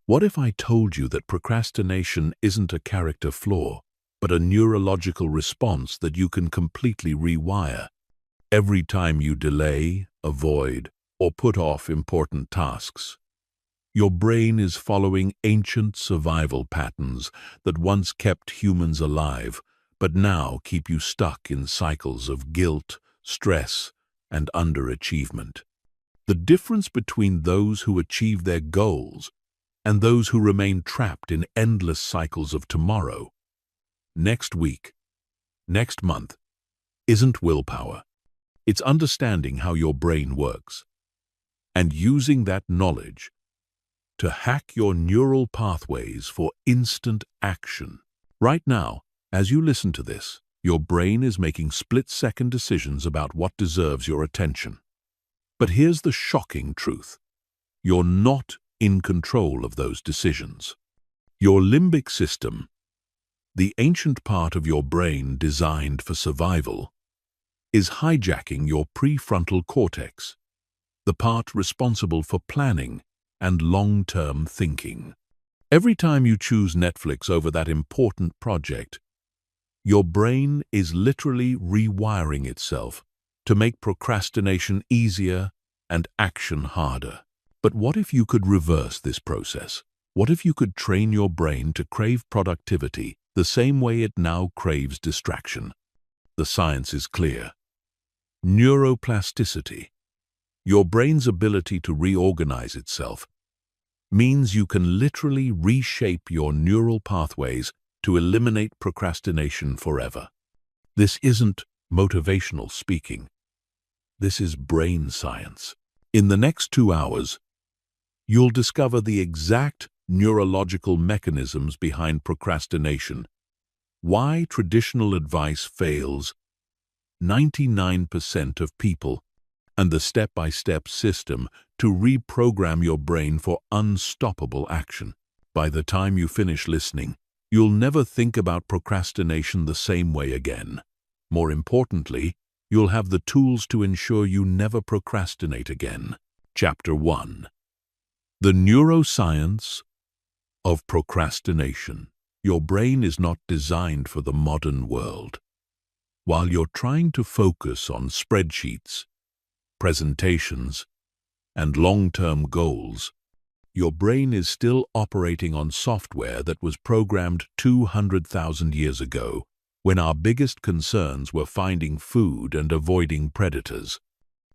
What if I told you that procrastination isn't a character flaw, but a neurological response that you can completely rewire? Every time you delay, avoid, or put off important tasks, your brain is following ancient survival patterns that once kept humans alive, but now keep you stuck in cycles of guilt, stress, and underachievement. The difference between those who achieve their goals and those who remain trapped in endless cycles of tomorrow, next week, next month, isn't willpower. It's understanding how your brain works and using that knowledge to hack your neural pathways for instant action. Right now, as you listen to this, your brain is making split-second decisions about what deserves your attention. But here's the shocking truth. You're not in control of those decisions. Your limbic system, the ancient part of your brain designed for survival, is hijacking your prefrontal cortex, the part responsible for planning and long-term thinking. Every time you choose Netflix over that important project, your brain is literally rewiring itself to make procrastination easier and action harder. But what if you could reverse this process? What if you could train your brain to crave productivity the same way it now craves distraction? The science is clear. Neuroplasticity, your brain's ability to reorganize itself, means you can literally reshape your neural pathways to eliminate procrastination forever. This isn't motivational speaking. This is brain science. In the next 2 hours, you'll discover the exact neurological mechanisms behind procrastination, why traditional advice fails 99% of people, and the step-by-step system to reprogram your brain for unstoppable action. By the time you finish listening, you'll never think about procrastination the same way again. More importantly, you'll have the tools to ensure you never procrastinate again. Chapter 1. The Neuroscience of Procrastination. Your brain is not designed for the modern world. While you're trying to focus on spreadsheets, presentations, and long-term goals, your brain is still operating on software that was programmed 200,000 years ago, when our biggest concerns were finding food and avoiding predators.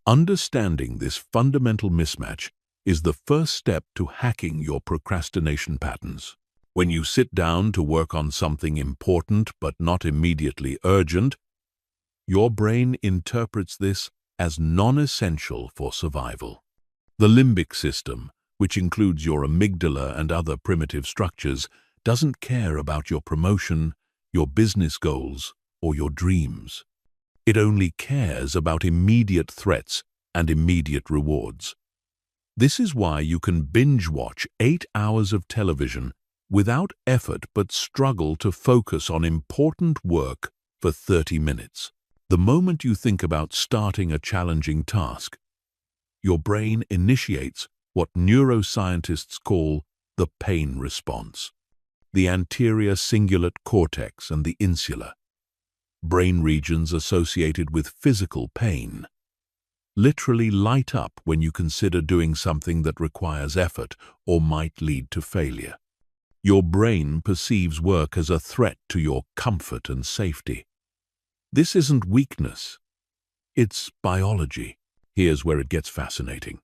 Understanding this fundamental mismatch is the first step to hacking your procrastination patterns. When you sit down to work on something important but not immediately urgent, your brain interprets this as non-essential for survival. The limbic system, which includes your amygdala and other primitive structures, doesn't care about your promotion, your business goals, or your dreams. It only cares about immediate threats and immediate rewards. This is why you can binge-watch 8 hours of television without effort but struggle to focus on important work for 30 minutes. The moment you think about starting a challenging task, your brain initiates what neuroscientists call the pain response. The anterior cingulate cortex and the insula, brain regions associated with physical pain, literally light up when you consider doing something that requires effort or might lead to failure. Your brain perceives work as a threat to your comfort and safety. This isn't weakness, it's biology. Here's where it gets fascinating.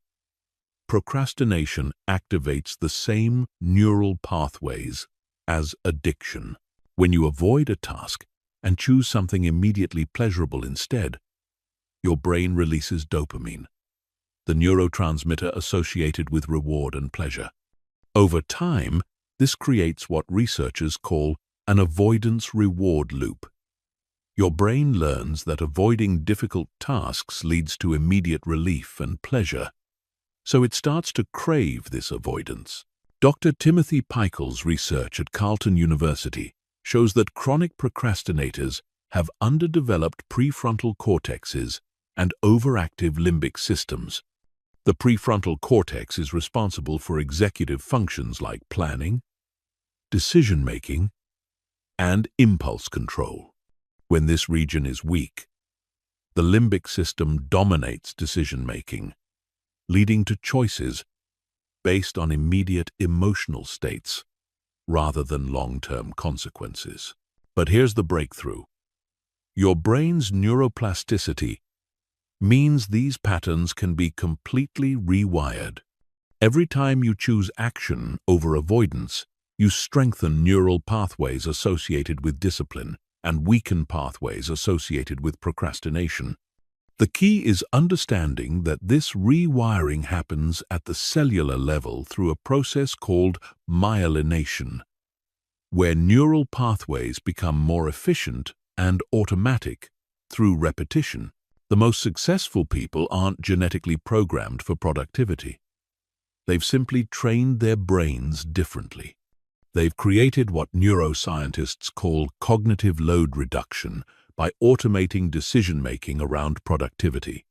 Procrastination activates the same neural pathways as addiction. When you avoid a task and choose something immediately pleasurable instead, your brain releases dopamine, the neurotransmitter associated with reward and pleasure. Over time, this creates what researchers call an avoidance-reward loop. Your brain learns that avoiding difficult tasks leads to immediate relief and pleasure, so it starts to crave this avoidance. Dr. Timothy Pichel's research at Carleton University shows that chronic procrastinators have underdeveloped prefrontal cortexes and overactive limbic systems. The prefrontal cortex is responsible for executive functions like planning, decision-making, and impulse control. When this region is weak, the limbic system dominates decision-making, leading to choices based on immediate emotional states rather than long-term consequences. But here's the breakthrough. Your brain's neuroplasticity means these patterns can be completely rewired. Every time you choose action over avoidance, you strengthen neural pathways associated with discipline and weaken pathways associated with procrastination. The key is understanding that this rewiring happens at the cellular level through a process called myelination, where neural pathways become more efficient and automatic through repetition. The most successful people aren't genetically programmed for productivity. They've simply trained their brains differently. They've created what neuroscientists call cognitive load reduction by automating decision-making around productivity.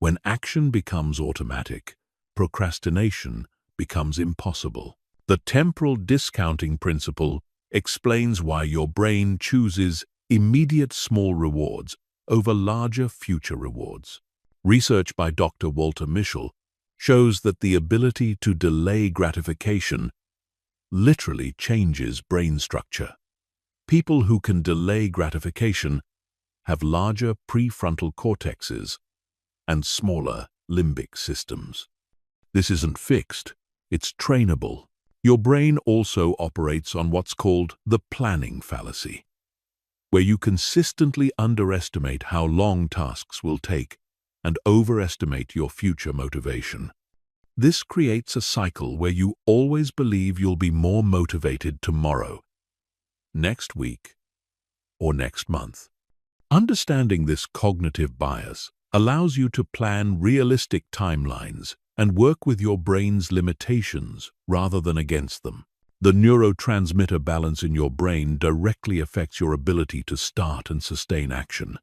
When action becomes automatic, procrastination becomes impossible. The temporal discounting principle explains why your brain chooses immediate small rewards over larger future rewards. Research by Dr. Walter Mischel shows that the ability to delay gratification literally changes brain structure. People who can delay gratification have larger prefrontal cortexes and smaller limbic systems. This isn't fixed, it's trainable. Your brain also operates on what's called the planning fallacy, where you consistently underestimate how long tasks will take and overestimate your future motivation. This creates a cycle where you always believe you'll be more motivated tomorrow, next week, or next month. Understanding this cognitive bias allows you to plan realistic timelines and work with your brain's limitations rather than against them. The neurotransmitter balance in your brain directly affects your ability to start and sustain action.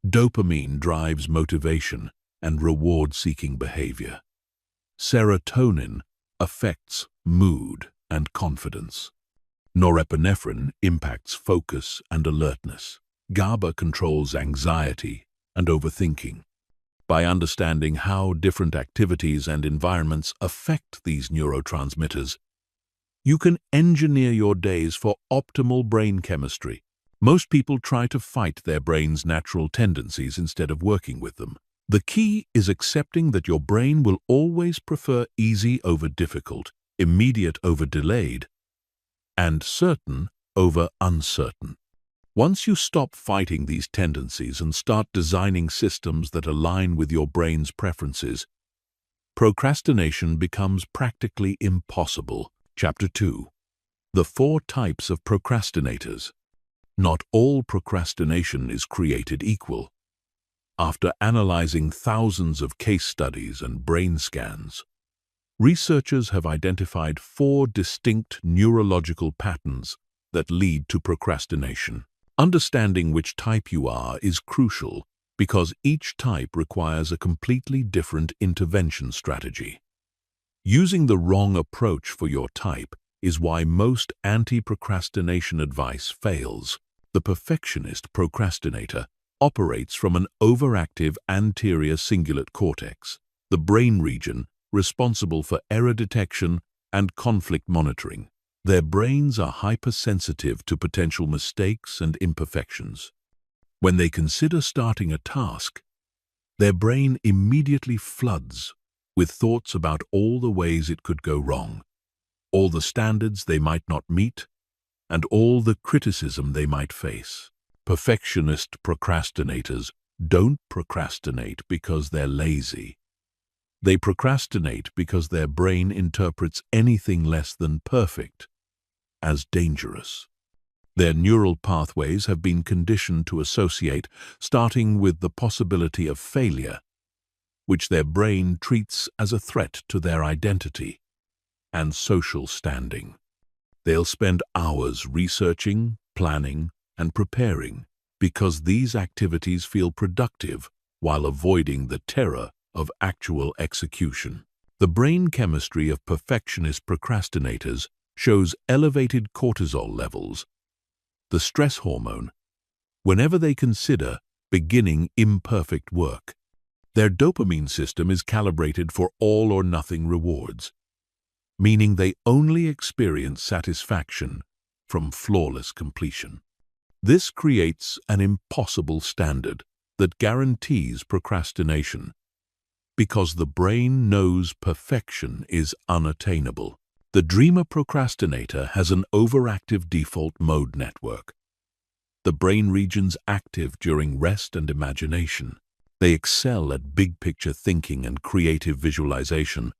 Dopamine drives motivation and reward-seeking behavior. Serotonin affects mood and confidence. Norepinephrine impacts focus and alertness. GABA controls anxiety and overthinking. By understanding how different activities and environments affect these neurotransmitters, you can engineer your days for optimal brain chemistry. Most people try to fight their brain's natural tendencies instead of working with them. The key is accepting that your brain will always prefer easy over difficult, immediate over delayed, and certain over uncertain. Once you stop fighting these tendencies and start designing systems that align with your brain's preferences, procrastination becomes practically impossible. Chapter 2. The 4 types of procrastinators. Not all procrastination is created equal. After analyzing thousands of case studies and brain scans, researchers have identified 4 distinct neurological patterns that lead to procrastination. Understanding which type you are is crucial because each type requires a completely different intervention strategy. Using the wrong approach for your type is why most anti-procrastination advice fails. The perfectionist procrastinator operates from an overactive anterior cingulate cortex, the brain region responsible for error detection and conflict monitoring. Their brains are hypersensitive to potential mistakes and imperfections. When they consider starting a task, their brain immediately floods with thoughts about all the ways it could go wrong, all the standards they might not meet, and all the criticism they might face. Perfectionist procrastinators don't procrastinate because they're lazy. They procrastinate because their brain interprets anything less than perfect as dangerous. Their neural pathways have been conditioned to associate, starting with the possibility of failure, which their brain treats as a threat to their identity and social standing. They'll spend hours researching, planning, and preparing because these activities feel productive while avoiding the terror of actual execution. The brain chemistry of perfectionist procrastinators shows elevated cortisol levels, the stress hormone, whenever they consider beginning imperfect work. Their dopamine system is calibrated for all-or-nothing rewards, meaning they only experience satisfaction from flawless completion. This creates an impossible standard that guarantees procrastination, because the brain knows perfection is unattainable. The dreamer procrastinator has an overactive default mode network, the brain regions active during rest and imagination. They excel at big-picture thinking and creative visualization,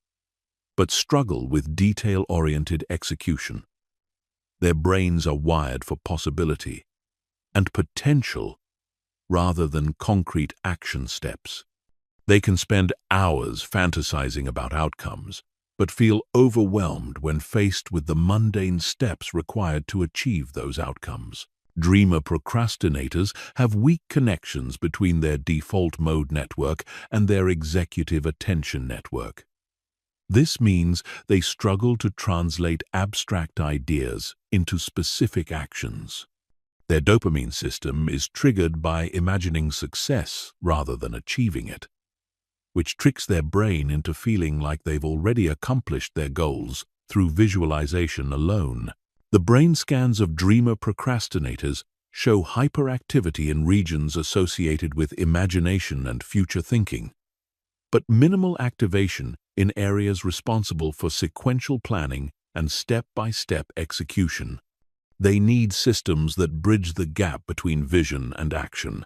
but struggle with detail-oriented execution. Their brains are wired for possibility and potential rather than concrete action steps. They can spend hours fantasizing about outcomes, but feel overwhelmed when faced with the mundane steps required to achieve those outcomes. Dreamer procrastinators have weak connections between their default mode network and their executive attention network. This means they struggle to translate abstract ideas into specific actions. Their dopamine system is triggered by imagining success rather than achieving it, which tricks their brain into feeling like they've already accomplished their goals through visualization alone. The brain scans of dreamer procrastinators show hyperactivity in regions associated with imagination and future thinking, but minimal activation in areas responsible for sequential planning and step-by-step execution. They need systems that bridge the gap between vision and action,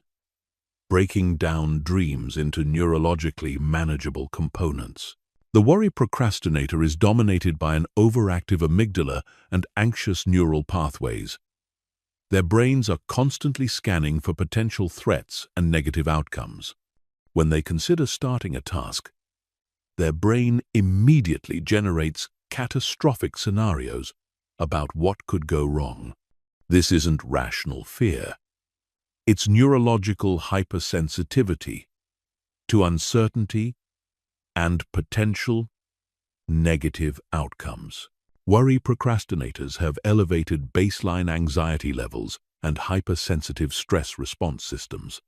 breaking down dreams into neurologically manageable components. The worry procrastinator is dominated by an overactive amygdala and anxious neural pathways. Their brains are constantly scanning for potential threats and negative outcomes. When they consider starting a task, their brain immediately generates catastrophic scenarios about what could go wrong. This isn't rational fear. It's neurological hypersensitivity to uncertainty and potential negative outcomes. Worry procrastinators have elevated baseline anxiety levels and hypersensitive stress response systems.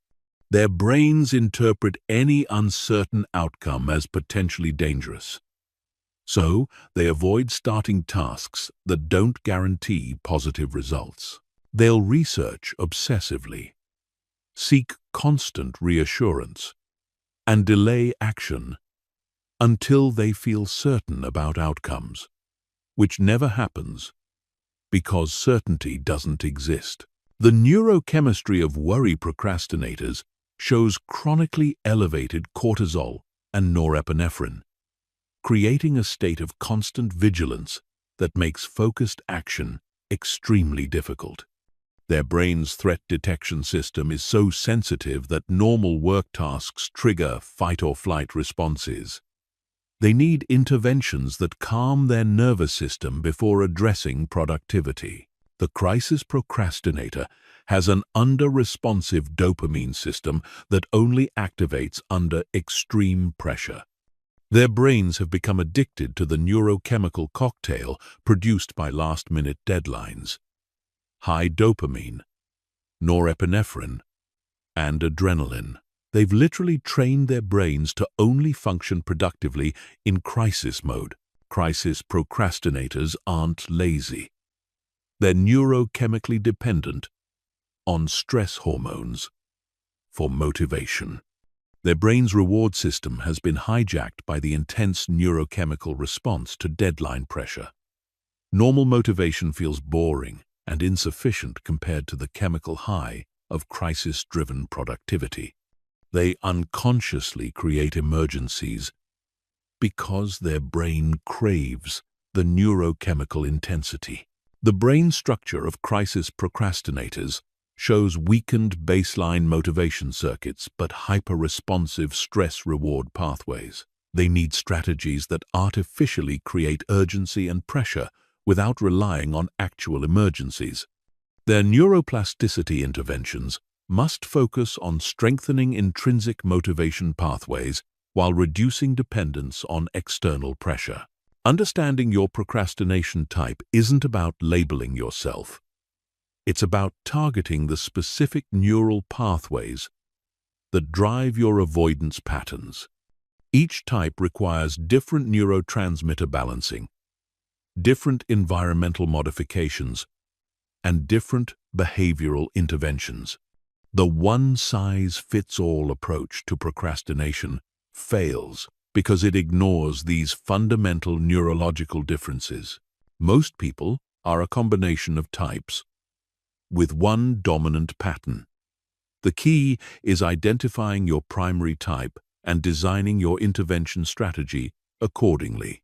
Their brains interpret any uncertain outcome as potentially dangerous, so they avoid starting tasks that don't guarantee positive results. They'll research obsessively, seek constant reassurance, and delay action until they feel certain about outcomes, which never happens because certainty doesn't exist. The neurochemistry of worry procrastinators shows chronically elevated cortisol and norepinephrine, creating a state of constant vigilance that makes focused action extremely difficult. Their brain's threat detection system is so sensitive that normal work tasks trigger fight-or-flight responses. They need interventions that calm their nervous system before addressing productivity. The crisis procrastinator has an under-responsive dopamine system that only activates under extreme pressure. Their brains have become addicted to the neurochemical cocktail produced by last-minute deadlines: high dopamine, norepinephrine, and adrenaline. They've literally trained their brains to only function productively in crisis mode. Crisis procrastinators aren't lazy. They're neurochemically dependent on stress hormones for motivation. Their brain's reward system has been hijacked by the intense neurochemical response to deadline pressure. Normal motivation feels boring and insufficient compared to the chemical high of crisis-driven productivity. They unconsciously create emergencies because their brain craves the neurochemical intensity. The brain structure of crisis procrastinators shows weakened baseline motivation circuits but hyper-responsive stress-reward pathways. They need strategies that artificially create urgency and pressure without relying on actual emergencies. Their neuroplasticity interventions must focus on strengthening intrinsic motivation pathways while reducing dependence on external pressure. Understanding your procrastination type isn't about labeling yourself. It's about targeting the specific neural pathways that drive your avoidance patterns. Each type requires different neurotransmitter balancing, different environmental modifications, and different behavioral interventions. The one-size-fits-all approach to procrastination fails because it ignores these fundamental neurological differences. Most people are a combination of types, with one dominant pattern. The key is identifying your primary type and designing your intervention strategy accordingly.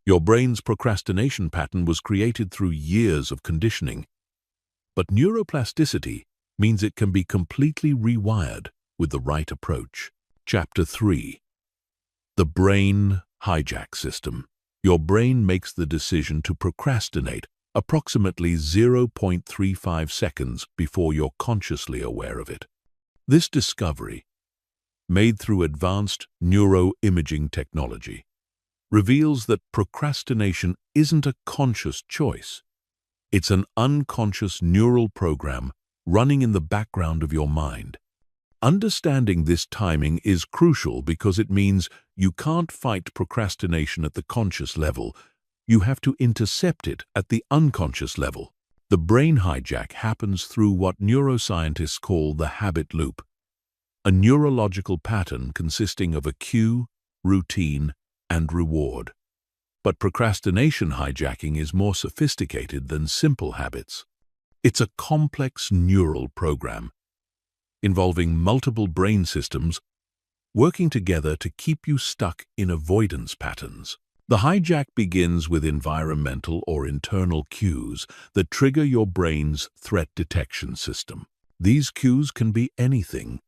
Your brain's procrastination pattern was created through years of conditioning, but neuroplasticity means it can be completely rewired with the right approach. Chapter 3. The Brain Hijack System. Your brain makes the decision to procrastinate approximately 0.35 seconds before you're consciously aware of it. This discovery, made through advanced neuroimaging technology, reveals that procrastination isn't a conscious choice. It's an unconscious neural program running in the background of your mind. Understanding this timing is crucial because it means you can't fight procrastination at the conscious level. You have to intercept it at the unconscious level. The brain hijack happens through what neuroscientists call the habit loop, a neurological pattern consisting of a cue, routine, and reward. But procrastination hijacking is more sophisticated than simple habits. It's a complex neural program involving multiple brain systems working together to keep you stuck in avoidance patterns. The hijack begins with environmental or internal cues that trigger your brain's threat detection system. These cues can be anything: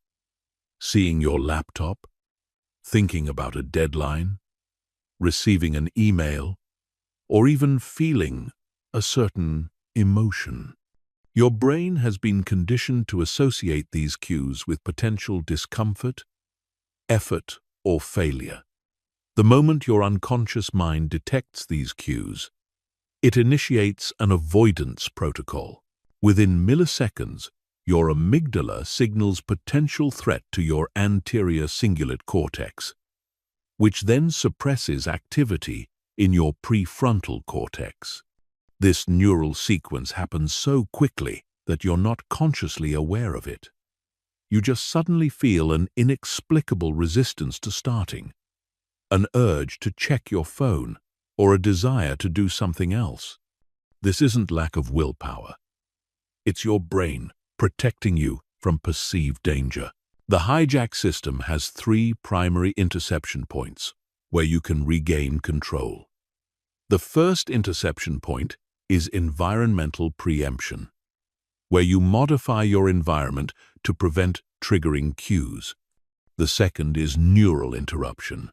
seeing your laptop, thinking about a deadline, receiving an email, or even feeling a certain emotion. Your brain has been conditioned to associate these cues with potential discomfort, effort, or failure. The moment your unconscious mind detects these cues, it initiates an avoidance protocol. Within milliseconds, your amygdala signals potential threat to your anterior cingulate cortex, which then suppresses activity in your prefrontal cortex. This neural sequence happens so quickly that you're not consciously aware of it. You just suddenly feel an inexplicable resistance to starting, an urge to check your phone, or a desire to do something else. This isn't lack of willpower. It's your brain protecting you from perceived danger. The hijack system has 3 primary interception points where you can regain control. The first interception point is environmental preemption, where you modify your environment to prevent triggering cues. The second is neural interruption,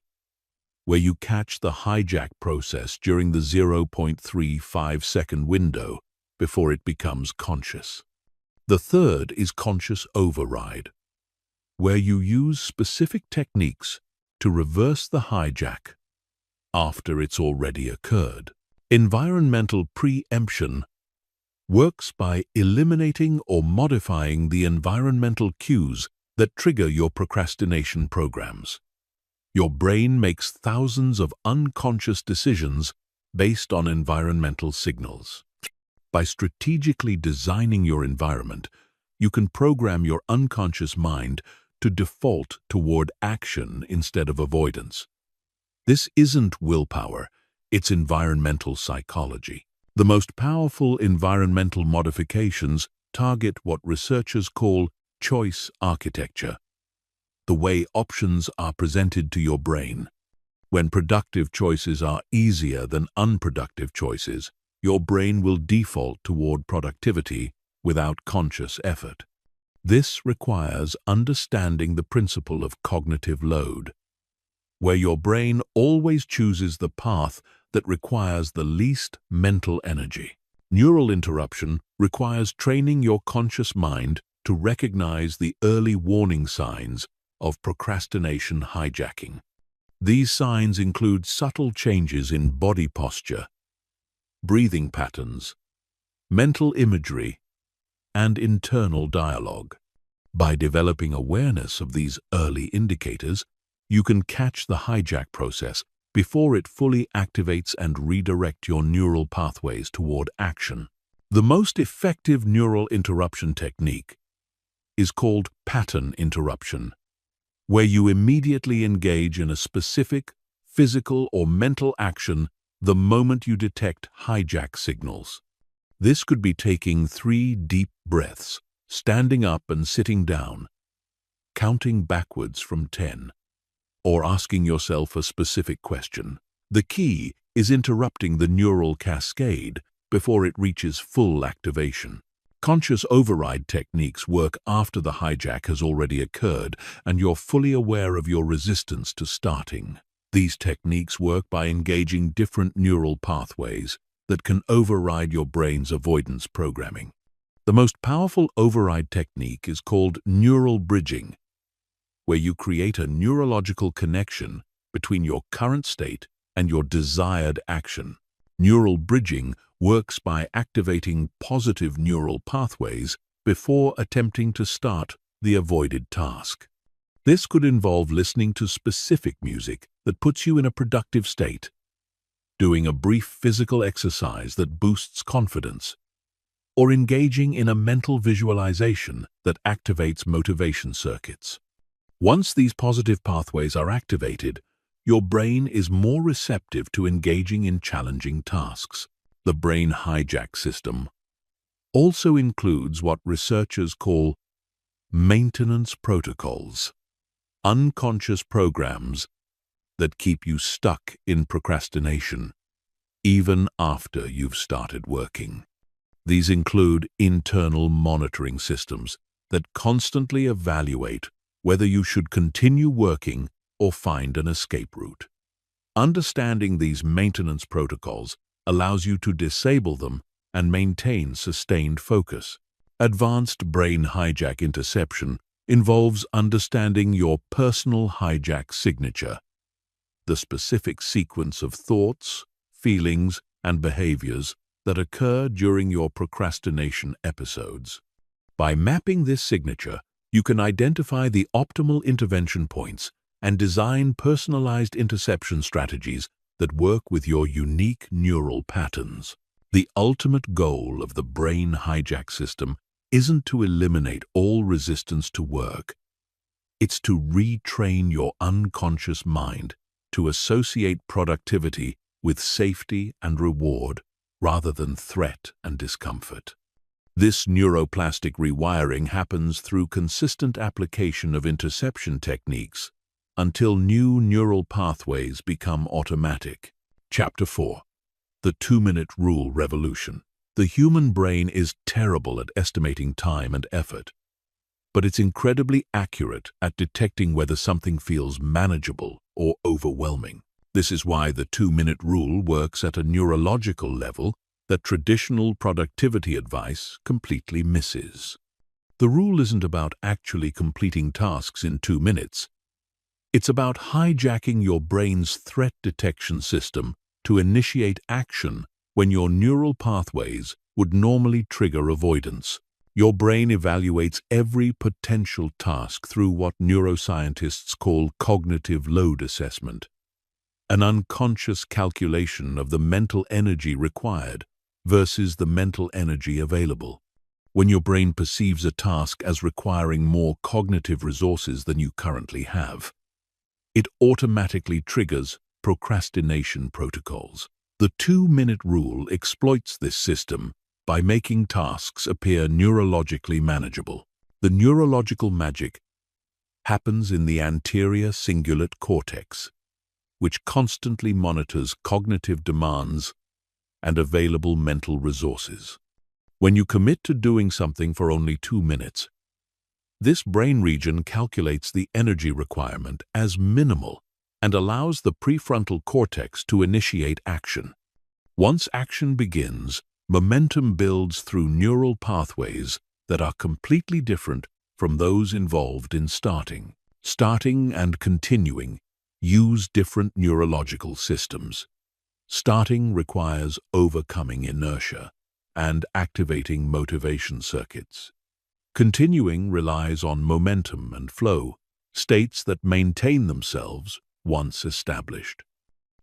where you catch the hijack process during the 0.35-second window before it becomes conscious. The third is conscious override, where you use specific techniques to reverse the hijack after it's already occurred. Environmental preemption works by eliminating or modifying the environmental cues that trigger your procrastination programs. Your brain makes thousands of unconscious decisions based on environmental signals. By strategically designing your environment, you can program your unconscious mind to default toward action instead of avoidance. This isn't willpower, it's environmental psychology. The most powerful environmental modifications target what researchers call choice architecture, the way options are presented to your brain. When productive choices are easier than unproductive choices, your brain will default toward productivity without conscious effort. This requires understanding the principle of cognitive load, where your brain always chooses the path that requires the least mental energy. Neural interruption requires training your conscious mind to recognize the early warning signs of procrastination hijacking. These signs include subtle changes in body posture, breathing patterns, mental imagery, and internal dialogue. By developing awareness of these early indicators, you can catch the hijack process before it fully activates and redirect your neural pathways toward action. The most effective neural interruption technique is called pattern interruption, where you immediately engage in a specific physical or mental action the moment you detect hijack signals. This could be taking 3 deep breaths, standing up and sitting down, counting backwards from 10, or asking yourself a specific question. The key is interrupting the neural cascade before it reaches full activation. Conscious override techniques work after the hijack has already occurred and you're fully aware of your resistance to starting. These techniques work by engaging different neural pathways that can override your brain's avoidance programming. The most powerful override technique is called neural bridging, where you create a neurological connection between your current state and your desired action. Neural bridging works by activating positive neural pathways before attempting to start the avoided task. This could involve listening to specific music that puts you in a productive state, doing a brief physical exercise that boosts confidence, or engaging in a mental visualization that activates motivation circuits. Once these positive pathways are activated, your brain is more receptive to engaging in challenging tasks. The brain hijack system also includes what researchers call maintenance protocols, unconscious programs that keep you stuck in procrastination, even after you've started working. These include internal monitoring systems that constantly evaluate whether you should continue working or find an escape route. Understanding these maintenance protocols allows you to disable them and maintain sustained focus. Advanced brain hijack interception involves understanding your personal hijack signature, the specific sequence of thoughts, feelings, and behaviors that occur during your procrastination episodes. By mapping this signature, you can identify the optimal intervention points and design personalized interception strategies that work with your unique neural patterns. The ultimate goal of the brain hijack system isn't to eliminate all resistance to work. It's to retrain your unconscious mind to associate productivity with safety and reward rather than threat and discomfort. This neuroplastic rewiring happens through consistent application of interception techniques until new neural pathways become automatic. Chapter 4. The 2-minute rule revolution. The human brain is terrible at estimating time and effort, but it's incredibly accurate at detecting whether something feels manageable or overwhelming. This is why the 2-minute rule works at a neurological level that traditional productivity advice completely misses. The rule isn't about actually completing tasks in 2 minutes. It's about hijacking your brain's threat detection system to initiate action when your neural pathways would normally trigger avoidance. Your brain evaluates every potential task through what neuroscientists call cognitive load assessment, an unconscious calculation of the mental energy required versus the mental energy available. When your brain perceives a task as requiring more cognitive resources than you currently have, it automatically triggers procrastination protocols. The 2-minute rule exploits this system by making tasks appear neurologically manageable. The neurological magic happens in the anterior cingulate cortex, which constantly monitors cognitive demands and available mental resources. When you commit to doing something for only 2 minutes, this brain region calculates the energy requirement as minimal and allows the prefrontal cortex to initiate action. Once action begins, momentum builds through neural pathways that are completely different from those involved in starting. Starting and continuing use different neurological systems. Starting requires overcoming inertia and activating motivation circuits. Continuing relies on momentum and flow, states that maintain themselves once established.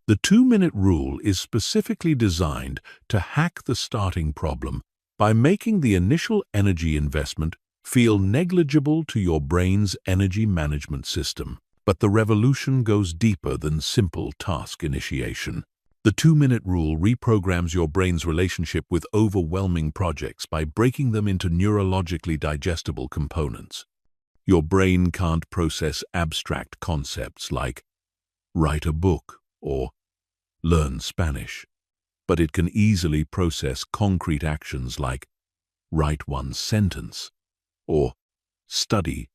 The 2-minute rule is specifically designed to hack the starting problem by making the initial energy investment feel negligible to your brain's energy management system. But the revolution goes deeper than simple task initiation. The 2-minute rule reprograms your brain's relationship with overwhelming projects by breaking them into neurologically digestible components. Your brain can't process abstract concepts like write a book or learn Spanish, but it can easily process concrete actions like write one sentence or study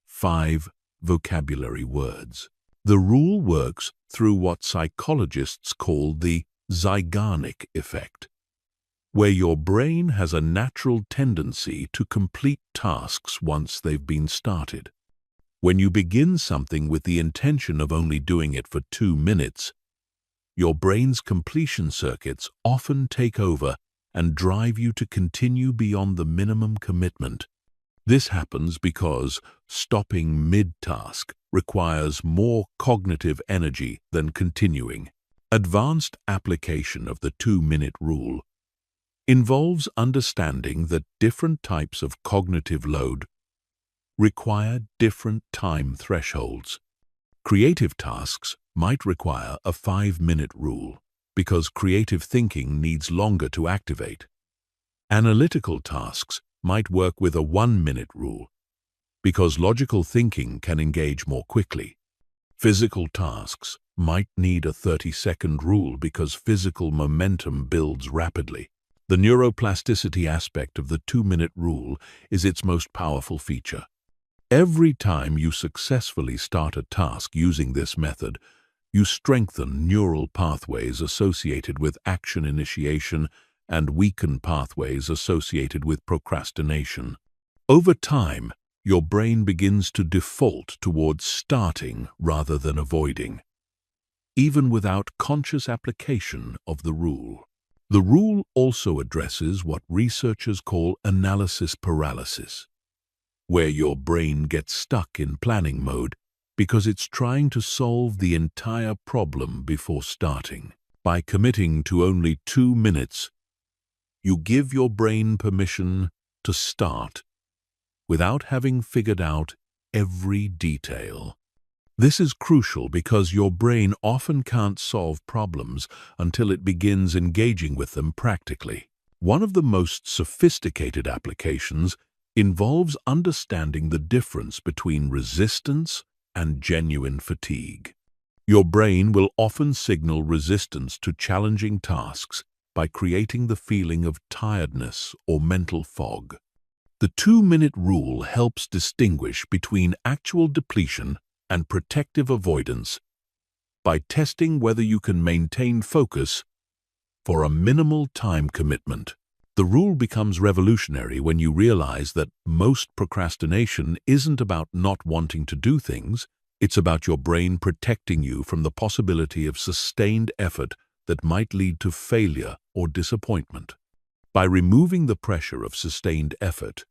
5 vocabulary words. The rule works through what psychologists call the Zeigarnik effect, where your brain has a natural tendency to complete tasks once they've been started. When you begin something with the intention of only doing it for 2 minutes, your brain's completion circuits often take over and drive you to continue beyond the minimum commitment. This happens because stopping mid-task requires more cognitive energy than continuing. Advanced application of the 2-minute rule involves understanding that different types of cognitive load require different time thresholds. Creative tasks might require a 5-minute rule because creative thinking needs longer to activate. Analytical tasks might work with a 1-minute rule because logical thinking can engage more quickly. Physical tasks might need a 30-second rule because physical momentum builds rapidly. The neuroplasticity aspect of the 2-minute rule is its most powerful feature. Every time you successfully start a task using this method, you strengthen neural pathways associated with action initiation and weaken pathways associated with procrastination. Over time, your brain begins to default towards starting rather than avoiding, even without conscious application of the rule. The rule also addresses what researchers call analysis paralysis, where your brain gets stuck in planning mode because it's trying to solve the entire problem before starting. By committing to only 2 minutes, you give your brain permission to start without having figured out every detail. This is crucial because your brain often can't solve problems until it begins engaging with them practically. One of the most sophisticated applications involves understanding the difference between resistance and genuine fatigue. Your brain will often signal resistance to challenging tasks by creating the feeling of tiredness or mental fog. The 2-minute rule helps distinguish between actual depletion and protective avoidance by testing whether you can maintain focus for a minimal time commitment. The rule becomes revolutionary when you realize that most procrastination isn't about not wanting to do things, it's about your brain protecting you from the possibility of sustained effort that might lead to failure or disappointment. By removing the pressure of sustained effort,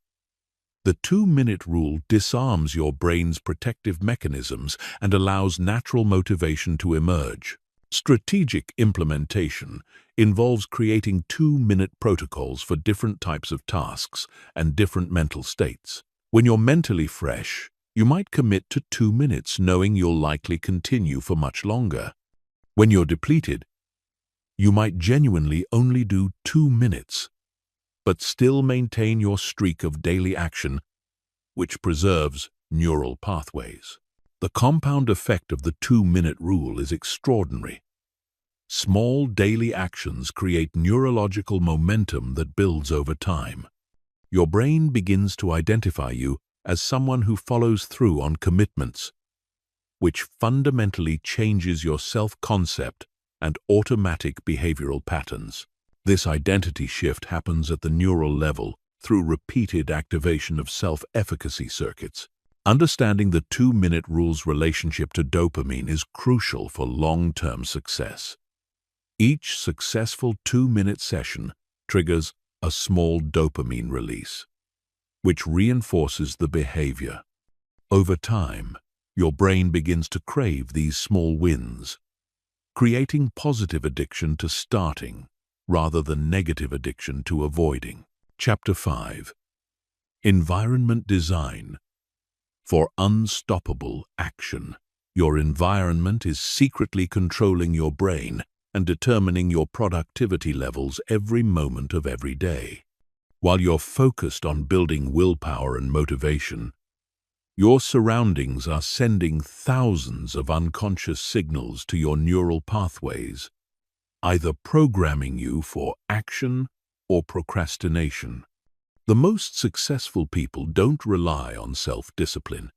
the 2-minute rule disarms your brain's protective mechanisms and allows natural motivation to emerge. Strategic implementation involves creating 2-minute protocols for different types of tasks and different mental states. When you're mentally fresh, you might commit to 2 minutes knowing you'll likely continue for much longer. When you're depleted, you might genuinely only do 2 minutes, but still maintain your streak of daily action, which preserves neural pathways. The compound effect of the 2-minute rule is extraordinary. Small daily actions create neurological momentum that builds over time. Your brain begins to identify you as someone who follows through on commitments, which fundamentally changes your self-concept and automatic behavioral patterns. This identity shift happens at the neural level through repeated activation of self-efficacy circuits. Understanding the 2-minute rule's relationship to dopamine is crucial for long-term success. Each successful 2-minute session triggers a small dopamine release, which reinforces the behavior. Over time, your brain begins to crave these small wins, creating positive addiction to starting rather than negative addiction to avoiding. Chapter 5. Environment Design for Unstoppable Action. Your environment is secretly controlling your brain and determining your productivity levels every moment of every day. While you're focused on building willpower and motivation, your surroundings are sending thousands of unconscious signals to your neural pathways, either programming you for action or procrastination. The most successful people don't rely on self-discipline.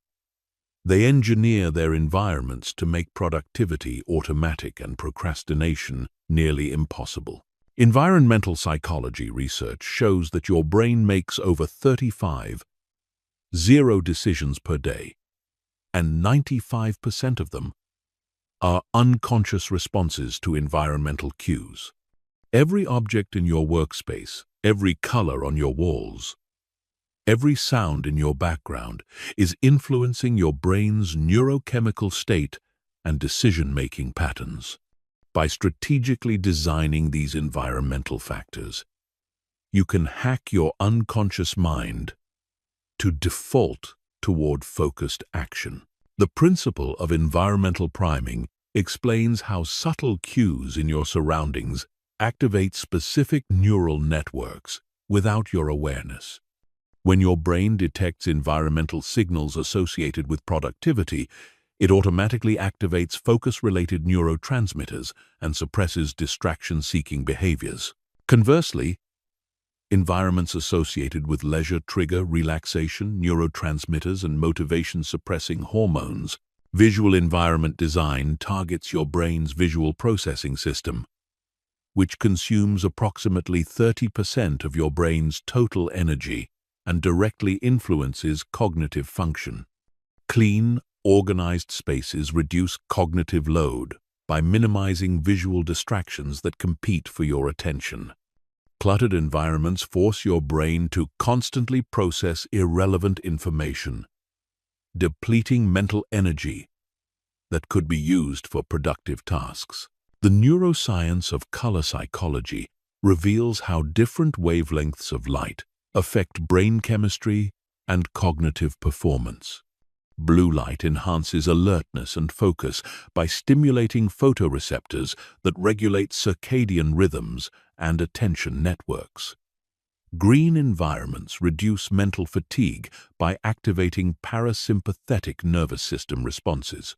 They engineer their environments to make productivity automatic and procrastination nearly impossible. Environmental psychology research shows that your brain makes over 35 zero decisions per day, and 95% of them are unconscious responses to environmental cues. Every object in your workspace, every color on your walls, every sound in your background is influencing your brain's neurochemical state and decision-making patterns. By strategically designing these environmental factors, you can hack your unconscious mind to default toward focused action. The principle of environmental priming explains how subtle cues in your surroundings activate specific neural networks without your awareness. When your brain detects environmental signals associated with productivity, it automatically activates focus-related neurotransmitters and suppresses distraction-seeking behaviors. Conversely, environments associated with leisure trigger relaxation, neurotransmitters, and motivation-suppressing hormones. Visual environment design targets your brain's visual processing system, which consumes approximately 30% of your brain's total energy and directly influences cognitive function. Clean, organized spaces reduce cognitive load by minimizing visual distractions that compete for your attention. Cluttered environments force your brain to constantly process irrelevant information, depleting mental energy that could be used for productive tasks. The neuroscience of color psychology reveals how different wavelengths of light affect brain chemistry and cognitive performance. Blue light enhances alertness and focus by stimulating photoreceptors that regulate circadian rhythms and attention networks. Green environments reduce mental fatigue by activating parasympathetic nervous system responses.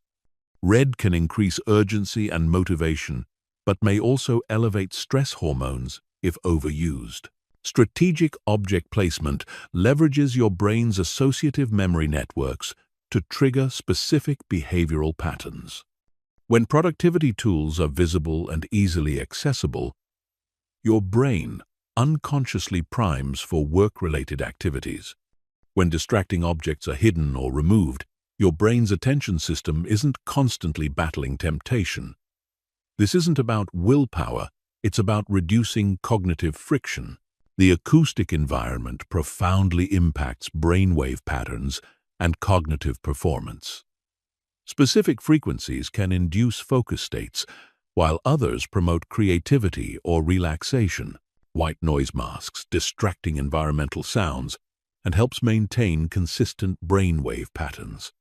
Red can increase urgency and motivation, but may also elevate stress hormones if overused. Strategic object placement leverages your brain's associative memory networks to trigger specific behavioral patterns. When productivity tools are visible and easily accessible, your brain unconsciously primes for work-related activities. When distracting objects are hidden or removed, your brain's attention system isn't constantly battling temptation. This isn't about willpower, it's about reducing cognitive friction. The acoustic environment profoundly impacts brainwave patterns and cognitive performance. Specific frequencies can induce focus states, while others promote creativity or relaxation. White noise masks distracting environmental sounds and helps maintain consistent brainwave patterns.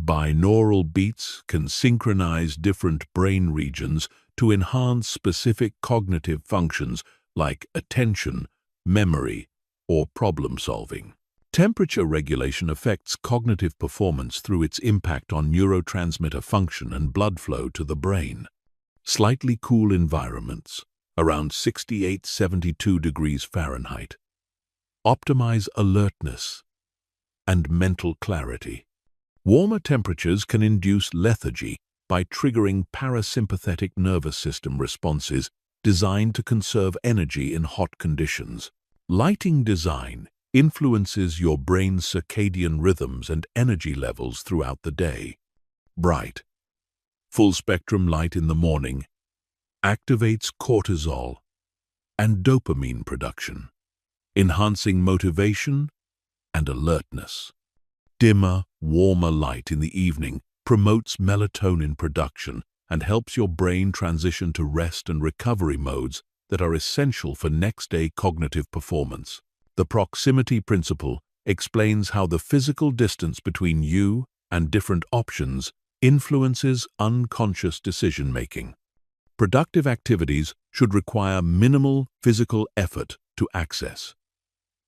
Binaural beats can synchronize different brain regions to enhance specific cognitive functions like attention, memory, or problem-solving. Temperature regulation affects cognitive performance through its impact on neurotransmitter function and blood flow to the brain. Slightly cool environments, around 68–72 degrees Fahrenheit, optimize alertness and mental clarity. Warmer temperatures can induce lethargy by triggering parasympathetic nervous system responses designed to conserve energy in hot conditions. Lighting design influences your brain's circadian rhythms and energy levels throughout the day. Bright, full-spectrum light in the morning activates cortisol and dopamine production, enhancing motivation and alertness. Dimmer, warmer light in the evening promotes melatonin production and helps your brain transition to rest and recovery modes that are essential for next-day cognitive performance. The proximity principle explains how the physical distance between you and different options influences unconscious decision-making. Productive activities should require minimal physical effort to access,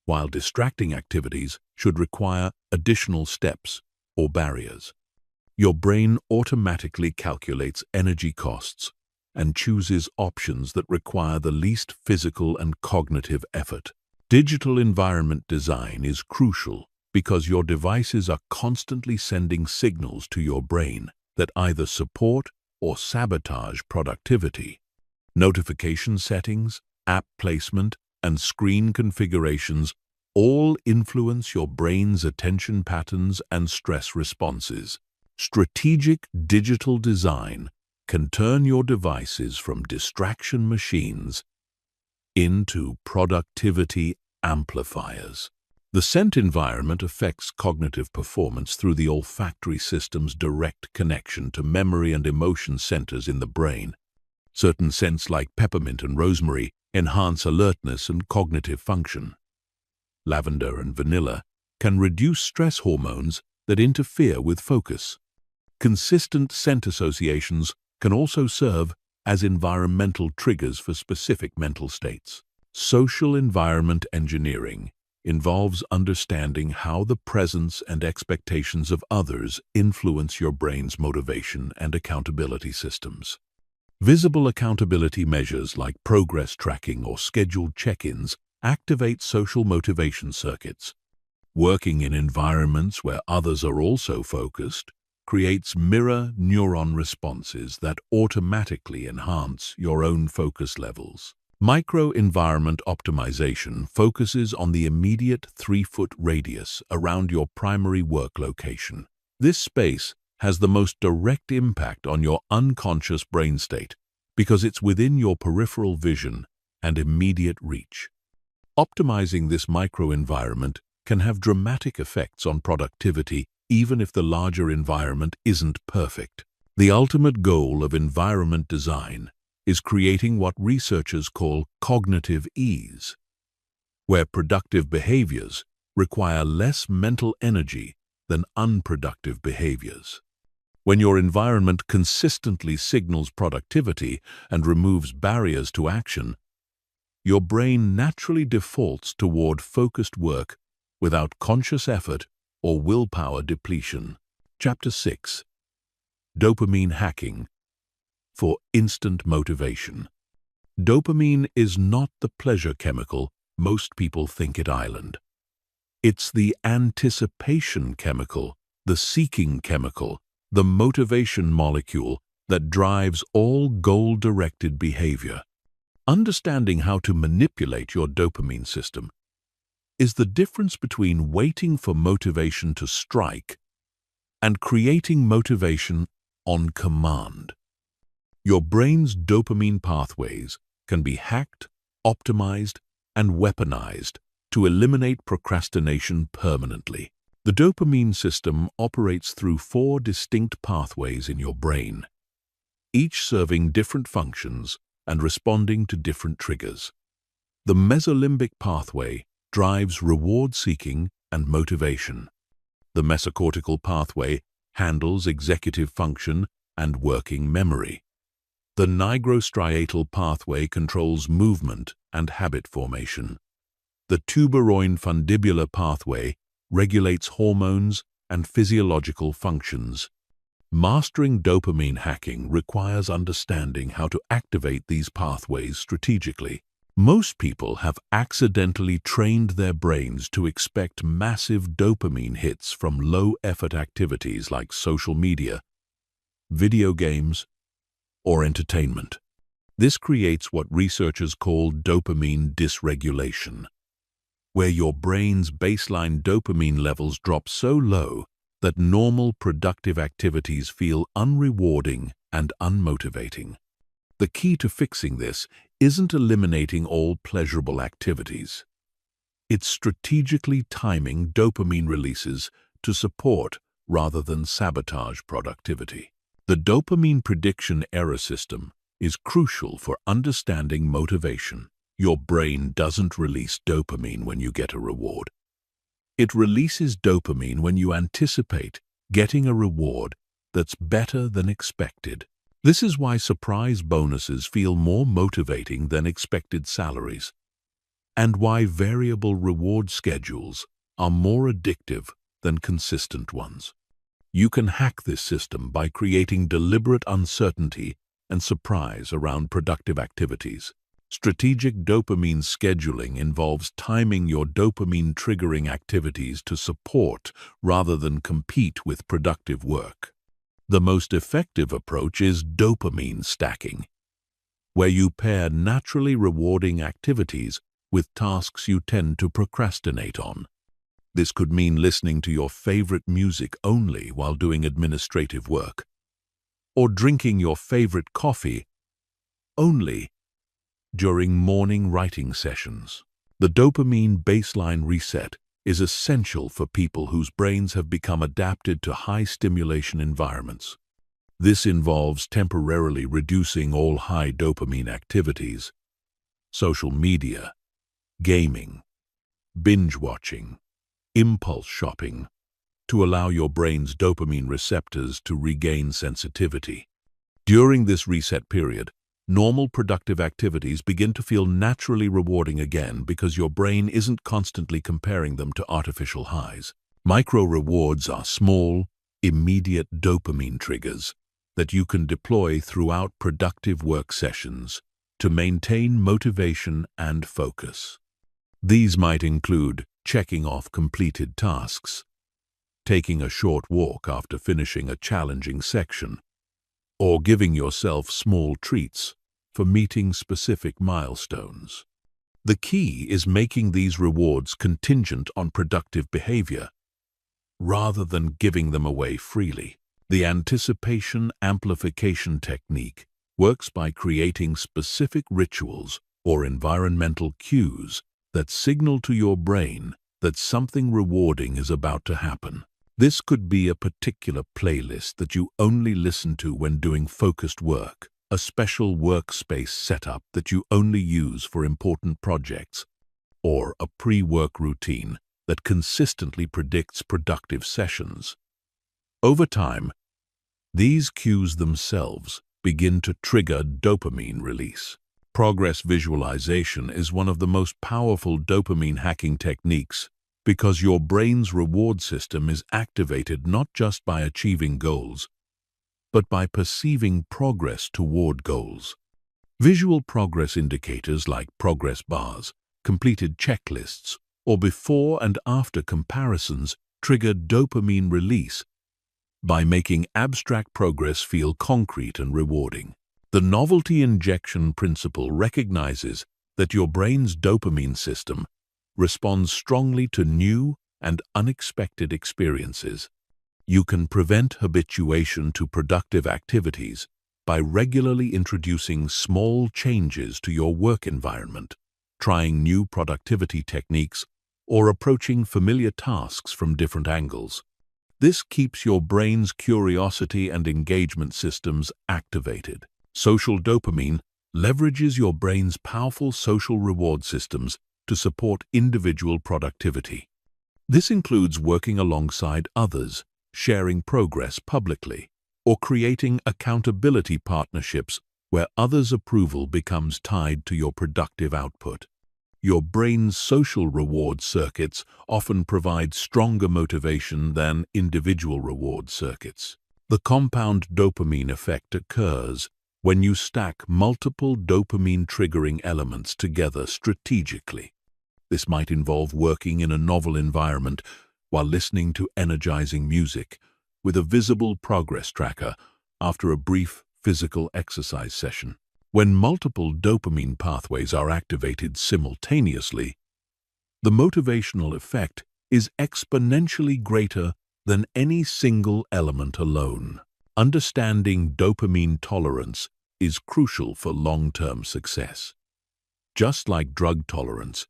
while distracting activities should require additional steps or barriers. Your brain automatically calculates energy costs and chooses options that require the least physical and cognitive effort. Digital environment design is crucial because your devices are constantly sending signals to your brain that either support or sabotage productivity. Notification settings, app placement, and screen configurations all influence your brain's attention patterns and stress responses. Strategic digital design can turn your devices from distraction machines into productivity amplifiers. The scent environment affects cognitive performance through the olfactory system's direct connection to memory and emotion centers in the brain. Certain scents like peppermint and rosemary enhance alertness and cognitive function. Lavender and vanilla can reduce stress hormones that interfere with focus. Consistent scent associations can also serve as environmental triggers for specific mental states. Social environment engineering involves understanding how the presence and expectations of others influence your brain's motivation and accountability systems. Visible accountability measures like progress tracking or scheduled check-ins activate social motivation circuits. Working in environments where others are also focused creates mirror neuron responses that automatically enhance your own focus levels. Microenvironment optimization focuses on the immediate 3-foot radius around your primary work location. This space has the most direct impact on your unconscious brain state because it's within your peripheral vision and immediate reach. Optimizing this microenvironment can have dramatic effects on productivity even if the larger environment isn't perfect. The ultimate goal of environment design is creating what researchers call cognitive ease, where productive behaviors require less mental energy than unproductive behaviors. When your environment consistently signals productivity and removes barriers to action, your brain naturally defaults toward focused work without conscious effort or willpower depletion. Chapter 6. Dopamine hacking for instant motivation. Dopamine is not the pleasure chemical most people think it island. It's the anticipation chemical, the seeking chemical, the motivation molecule that drives all goal-directed behavior. Understanding how to manipulate your dopamine system is the difference between waiting for motivation to strike and creating motivation on command. Your brain's dopamine pathways can be hacked, optimized, and weaponized to eliminate procrastination permanently. The dopamine system operates through 4 distinct pathways in your brain, each serving different functions and responding to different triggers. The mesolimbic pathway drives reward-seeking and motivation. The mesocortical pathway handles executive function and working memory. The nigrostriatal pathway controls movement and habit formation. The tuberoin-fundibular pathway regulates hormones and physiological functions. Mastering dopamine hacking requires understanding how to activate these pathways strategically. Most people have accidentally trained their brains to expect massive dopamine hits from low-effort activities like social media, video games, or entertainment. This creates what researchers call dopamine dysregulation. where your brain's baseline dopamine levels drop so low that normal productive activities feel unrewarding and unmotivating. The key to fixing this isn't eliminating all pleasurable activities. It's strategically timing dopamine releases to support rather than sabotage productivity. The dopamine prediction error system is crucial for understanding motivation. Your brain doesn't release dopamine when you get a reward. It releases dopamine when you anticipate getting a reward that's better than expected. This is why surprise bonuses feel more motivating than expected salaries, and why variable reward schedules are more addictive than consistent ones. You can hack this system by creating deliberate uncertainty and surprise around productive activities. Strategic dopamine scheduling involves timing your dopamine-triggering activities to support rather than compete with productive work. The most effective approach is dopamine stacking, where you pair naturally rewarding activities with tasks you tend to procrastinate on. This could mean listening to your favorite music only while doing administrative work, or drinking your favorite coffee only during morning writing sessions. The dopamine baseline reset is essential for people whose brains have become adapted to high-stimulation environments. This involves temporarily reducing all high dopamine activities, social media, gaming, binge-watching, impulse shopping, to allow your brain's dopamine receptors to regain sensitivity. During this reset period, normal productive activities begin to feel naturally rewarding again because your brain isn't constantly comparing them to artificial highs. Micro-rewards are small, immediate dopamine triggers that you can deploy throughout productive work sessions to maintain motivation and focus. These might include checking off completed tasks, taking a short walk after finishing a challenging section, or giving yourself small treats for meeting specific milestones. The key is making these rewards contingent on productive behavior, rather than giving them away freely. The anticipation amplification technique works by creating specific rituals or environmental cues that signal to your brain that something rewarding is about to happen. This could be a particular playlist that you only listen to when doing focused work, a special workspace setup that you only use for important projects, or a pre-work routine that consistently predicts productive sessions. Over time, these cues themselves begin to trigger dopamine release. Progress visualization is one of the most powerful dopamine hacking techniques because your brain's reward system is activated not just by achieving goals, but by perceiving progress toward goals. Visual progress indicators like progress bars, completed checklists, or before and after comparisons trigger dopamine release by making abstract progress feel concrete and rewarding. The novelty injection principle recognizes that your brain's dopamine system responds strongly to new and unexpected experiences. You can prevent habituation to productive activities by regularly introducing small changes to your work environment, trying new productivity techniques, or approaching familiar tasks from different angles. This keeps your brain's curiosity and engagement systems activated. Social dopamine leverages your brain's powerful social reward systems to support individual productivity. This includes working alongside others, sharing progress publicly, or creating accountability partnerships where others' approval becomes tied to your productive output. Your brain's social reward circuits often provide stronger motivation than individual reward circuits. The compound dopamine effect occurs when you stack multiple dopamine-triggering elements together strategically. This might involve working in a novel environment while listening to energizing music with a visible progress tracker after a brief physical exercise session. When multiple dopamine pathways are activated simultaneously, The motivational effect is exponentially greater than any single element alone. Understanding dopamine tolerance is crucial for long-term success. Just like drug tolerance,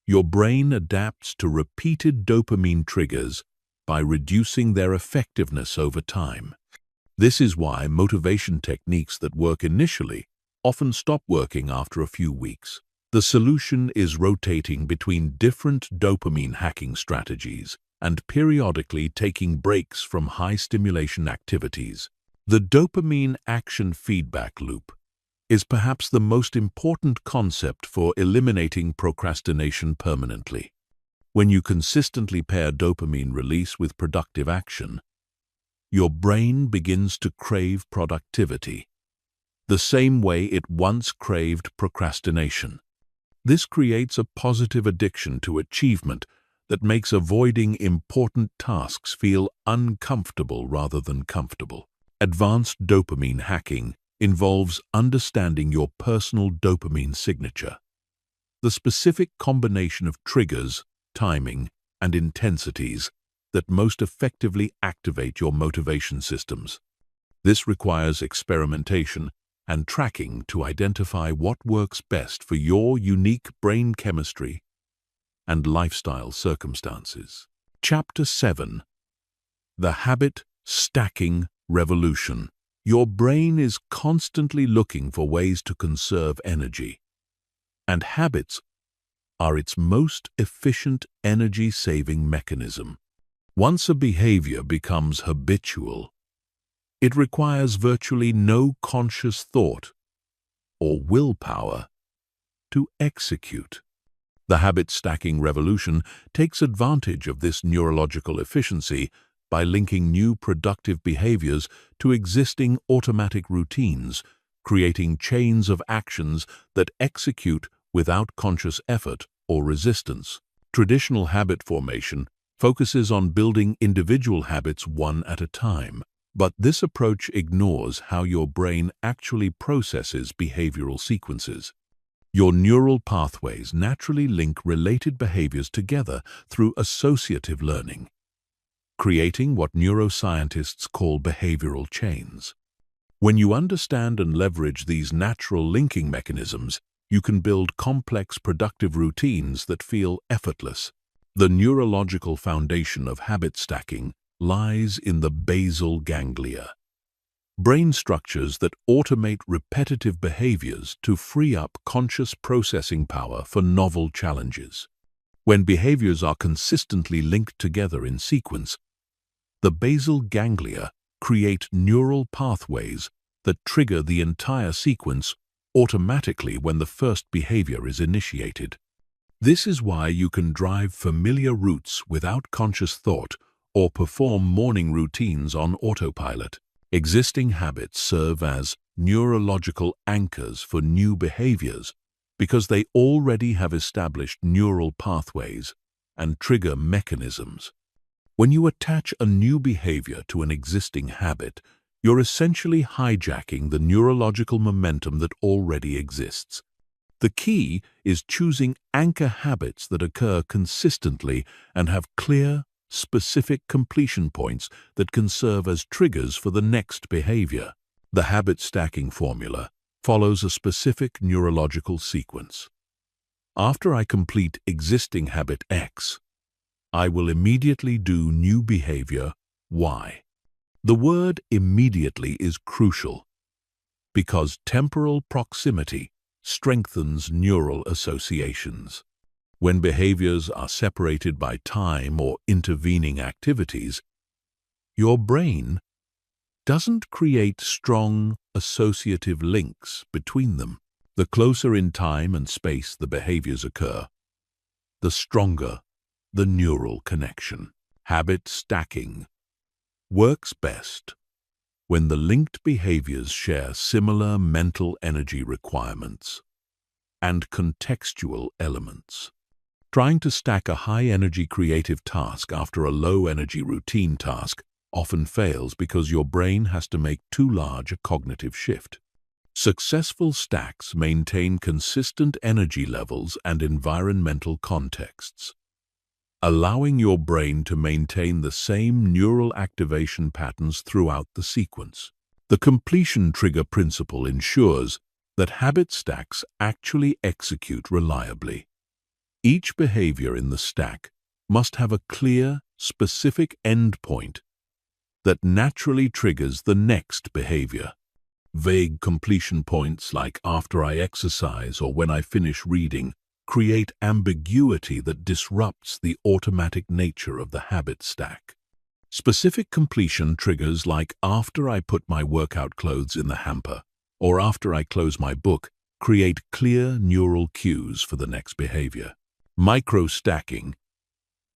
your brain adapts to repeated dopamine triggers by reducing their effectiveness over time. This is why motivation techniques that work initially often stop working after a few weeks. The solution is rotating between different dopamine hacking strategies and periodically taking breaks from high-stimulation activities. The dopamine action feedback loop is perhaps the most important concept for eliminating procrastination permanently. When you consistently pair dopamine release with productive action, your brain begins to crave productivity, the same way it once craved procrastination. This creates a positive addiction to achievement that makes avoiding important tasks feel uncomfortable rather than comfortable. Advanced dopamine hacking involves understanding your personal dopamine signature, the specific combination of triggers, timing, and intensities that most effectively activate your motivation systems. This requires experimentation and tracking to identify what works best for your unique brain chemistry and lifestyle circumstances. Chapter 7. The Habit Stacking Revolution. Your brain is constantly looking for ways to conserve energy, and habits are its most efficient energy-saving mechanism. Once a behavior becomes habitual, it requires virtually no conscious thought or willpower to execute. The habit-stacking revolution takes advantage of this neurological efficiency by linking new productive behaviors to existing automatic routines, creating chains of actions that execute without conscious effort or resistance. Traditional habit formation focuses on building individual habits one at a time, but this approach ignores how your brain actually processes behavioral sequences. Your neural pathways naturally link related behaviors together through associative learning, creating what neuroscientists call behavioral chains. When you understand and leverage these natural linking mechanisms, you can build complex, productive routines that feel effortless. The neurological foundation of habit stacking lies in the basal ganglia, brain structures that automate repetitive behaviors to free up conscious processing power for novel challenges. When behaviors are consistently linked together in sequence, the basal ganglia create neural pathways that trigger the entire sequence automatically when the first behavior is initiated. This is why you can drive familiar routes without conscious thought or perform morning routines on autopilot. Existing habits serve as neurological anchors for new behaviors because they already have established neural pathways and trigger mechanisms. When you attach a new behavior to an existing habit, you're essentially hijacking the neurological momentum that already exists. The key is choosing anchor habits that occur consistently and have clear, specific completion points that can serve as triggers for the next behavior. The habit stacking formula follows a specific neurological sequence. After I complete existing habit X, I will immediately do new behavior Y. The word immediately is crucial because temporal proximity strengthens neural associations. When behaviors are separated by time or intervening activities, your brain doesn't create strong associative links between them. The closer in time and space the behaviors occur, the stronger the neural connection. Habit stacking works best when the linked behaviors share similar mental energy requirements and contextual elements. Trying to stack a high-energy creative task after a low-energy routine task often fails because your brain has to make too large a cognitive shift. Successful stacks maintain consistent energy levels and environmental contexts, allowing your brain to maintain the same neural activation patterns throughout the sequence. The completion trigger principle ensures that habit stacks actually execute reliably. Each behavior in the stack must have a clear, specific endpoint that naturally triggers the next behavior. Vague completion points like after I exercise or when I finish reading create ambiguity that disrupts the automatic nature of the habit stack. Specific completion triggers like after I put my workout clothes in the hamper or after I close my book create clear neural cues for the next behavior. Micro-stacking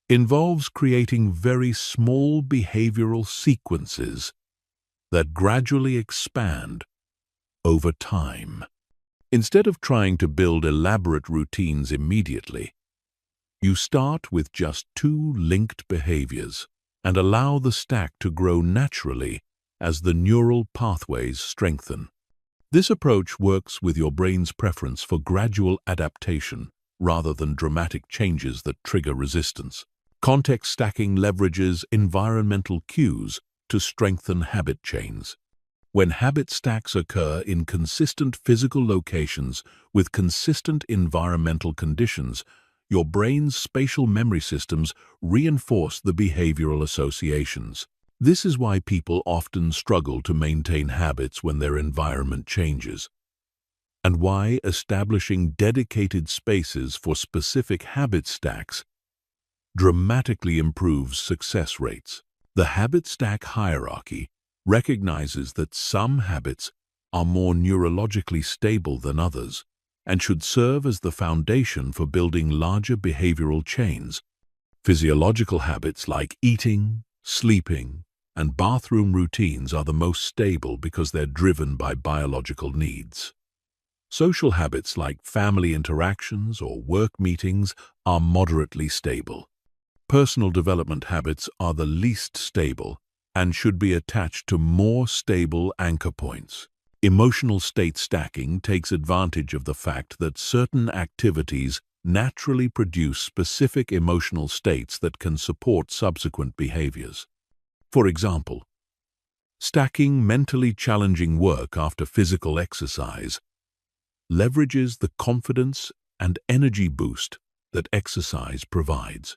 involves creating very small behavioral sequences that gradually expand over time. Instead of trying to build elaborate routines immediately, you start with just 2 linked behaviors and allow the stack to grow naturally as the neural pathways strengthen. This approach works with your brain's preference for gradual adaptation rather than dramatic changes that trigger resistance. Context stacking leverages environmental cues to strengthen habit chains. When habit stacks occur in consistent physical locations with consistent environmental conditions, your brain's spatial memory systems reinforce the behavioral associations. This is why people often struggle to maintain habits when their environment changes, and why establishing dedicated spaces for specific habit stacks dramatically improves success rates. The habit stack hierarchy recognizes that some habits are more neurologically stable than others and should serve as the foundation for building larger behavioral chains. Physiological habits like eating, sleeping, and bathroom routines are the most stable because they're driven by biological needs. Social habits like family interactions or work meetings are moderately stable. Personal development habits are the least stable and should be attached to more stable anchor points. Emotional state stacking takes advantage of the fact that certain activities naturally produce specific emotional states that can support subsequent behaviors. For example, stacking mentally challenging work after physical exercise leverages the confidence and energy boost that exercise provides.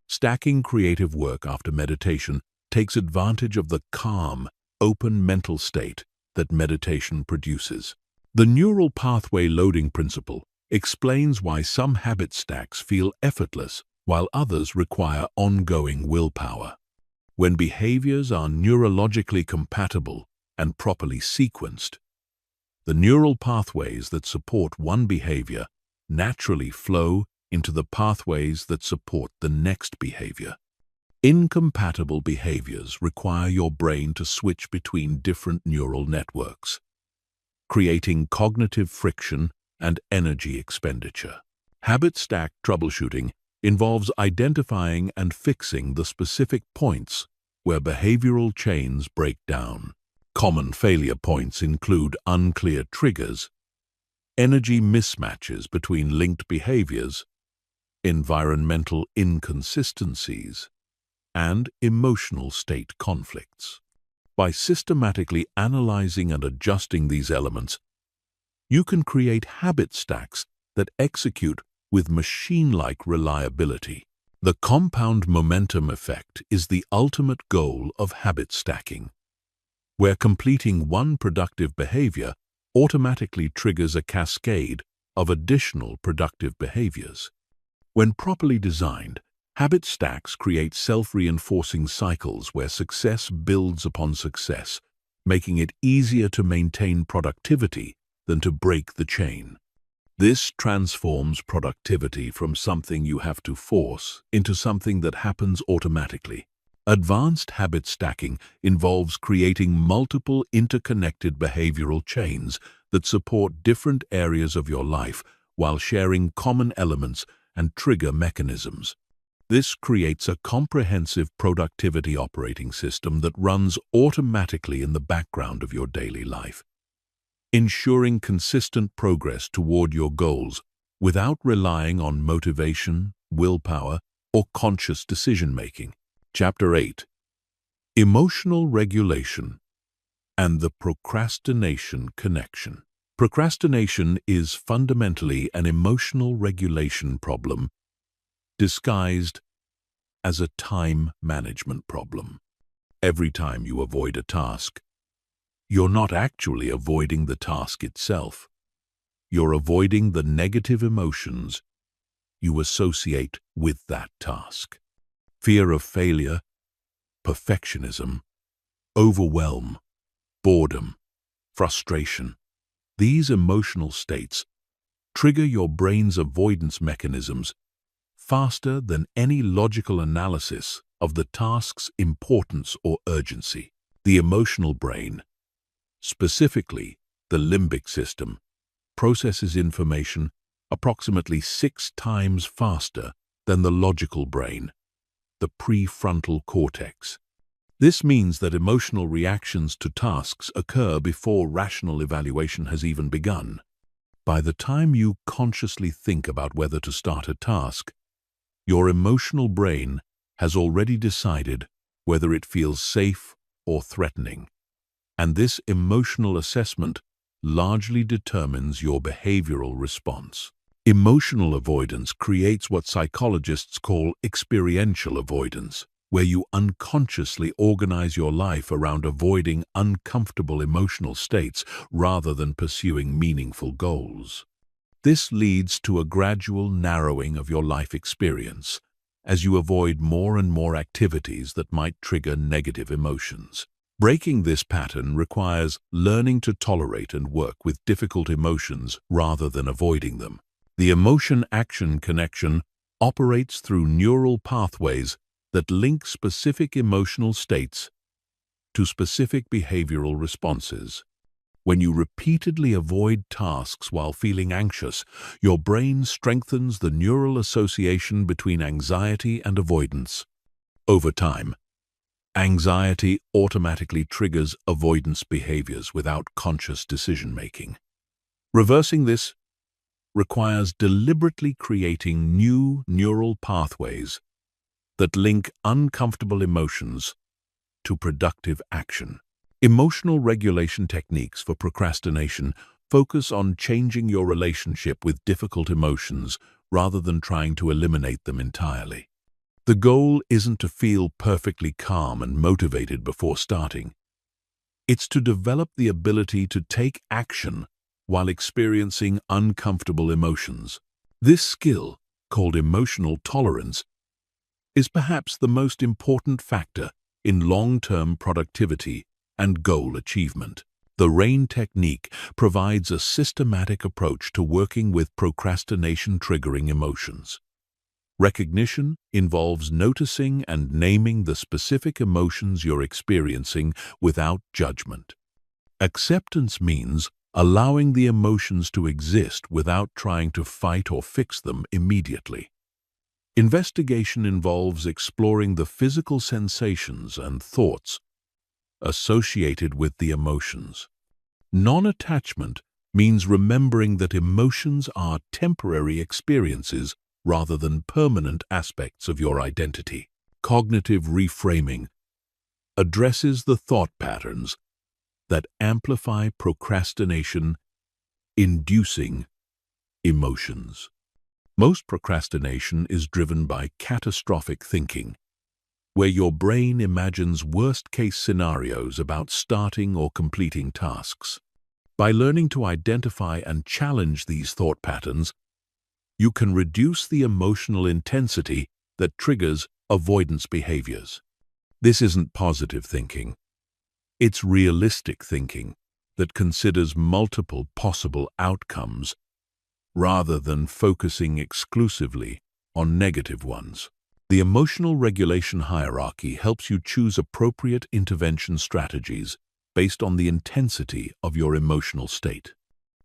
Stacking creative work after meditation takes advantage of the calm, open mental state that meditation produces. The neural pathway loading principle explains why some habit stacks feel effortless while others require ongoing willpower. When behaviors are neurologically compatible and properly sequenced, the neural pathways that support one behavior naturally flow into the pathways that support the next behavior. Incompatible behaviors require your brain to switch between different neural networks, creating cognitive friction and energy expenditure. Habit stack troubleshooting involves identifying and fixing the specific points where behavioral chains break down. Common failure points include unclear triggers, energy mismatches between linked behaviors, environmental inconsistencies, and emotional state conflicts. By systematically analyzing and adjusting these elements, you can create habit stacks that execute with machine-like reliability. The compound momentum effect is the ultimate goal of habit stacking, where completing one productive behavior automatically triggers a cascade of additional productive behaviors. When properly designed, habit stacks create self-reinforcing cycles where success builds upon success, making it easier to maintain productivity than to break the chain. This transforms productivity from something you have to force into something that happens automatically. Advanced habit stacking involves creating multiple interconnected behavioral chains that support different areas of your life while sharing common elements and trigger mechanisms. This creates a comprehensive productivity operating system that runs automatically in the background of your daily life. ensuring consistent progress toward your goals without relying on motivation, willpower, or conscious decision-making. Chapter 8. Emotional Regulation and the Procrastination Connection. Procrastination is fundamentally an emotional regulation problem disguised as a time management problem. Every time you avoid a task, you're not actually avoiding the task itself. You're avoiding the negative emotions you associate with that task. Fear of failure, perfectionism, overwhelm, boredom, frustration. These emotional states trigger your brain's avoidance mechanisms faster than any logical analysis of the task's importance or urgency. The emotional brain, specifically the limbic system, processes information approximately 6 times faster than the logical brain, the prefrontal cortex. This means that emotional reactions to tasks occur before rational evaluation has even begun. By the time you consciously think about whether to start a task, your emotional brain has already decided whether it feels safe or threatening. And this emotional assessment largely determines your behavioral response. Emotional avoidance creates what psychologists call experiential avoidance, where you unconsciously organize your life around avoiding uncomfortable emotional states rather than pursuing meaningful goals. This leads to a gradual narrowing of your life experience, as you avoid more and more activities that might trigger negative emotions. Breaking this pattern requires learning to tolerate and work with difficult emotions rather than avoiding them. The emotion-action connection operates through neural pathways that link specific emotional states to specific behavioral responses. When you repeatedly avoid tasks while feeling anxious, your brain strengthens the neural association between anxiety and avoidance. Over time, anxiety automatically triggers avoidance behaviors without conscious decision-making. Reversing this requires deliberately creating new neural pathways that link uncomfortable emotions to productive action. Emotional regulation techniques for procrastination focus on changing your relationship with difficult emotions rather than trying to eliminate them entirely. The goal isn't to feel perfectly calm and motivated before starting. It's to develop the ability to take action while experiencing uncomfortable emotions. This skill, called emotional tolerance, is perhaps the most important factor in long-term productivity and goal achievement. The RAIN technique provides a systematic approach to working with procrastination-triggering emotions. Recognition involves noticing and naming the specific emotions you're experiencing without judgment. Acceptance means allowing the emotions to exist without trying to fight or fix them immediately. Investigation involves exploring the physical sensations and thoughts associated with the emotions. Non-attachment means remembering that emotions are temporary experiences rather than permanent aspects of your identity. Cognitive reframing addresses the thought patterns that amplify procrastination-inducing emotions. Most procrastination is driven by catastrophic thinking, where your brain imagines worst-case scenarios about starting or completing tasks. By learning to identify and challenge these thought patterns, you can reduce the emotional intensity that triggers avoidance behaviors. This isn't positive thinking. It's realistic thinking that considers multiple possible outcomes rather than focusing exclusively on negative ones. The emotional regulation hierarchy helps you choose appropriate intervention strategies based on the intensity of your emotional state.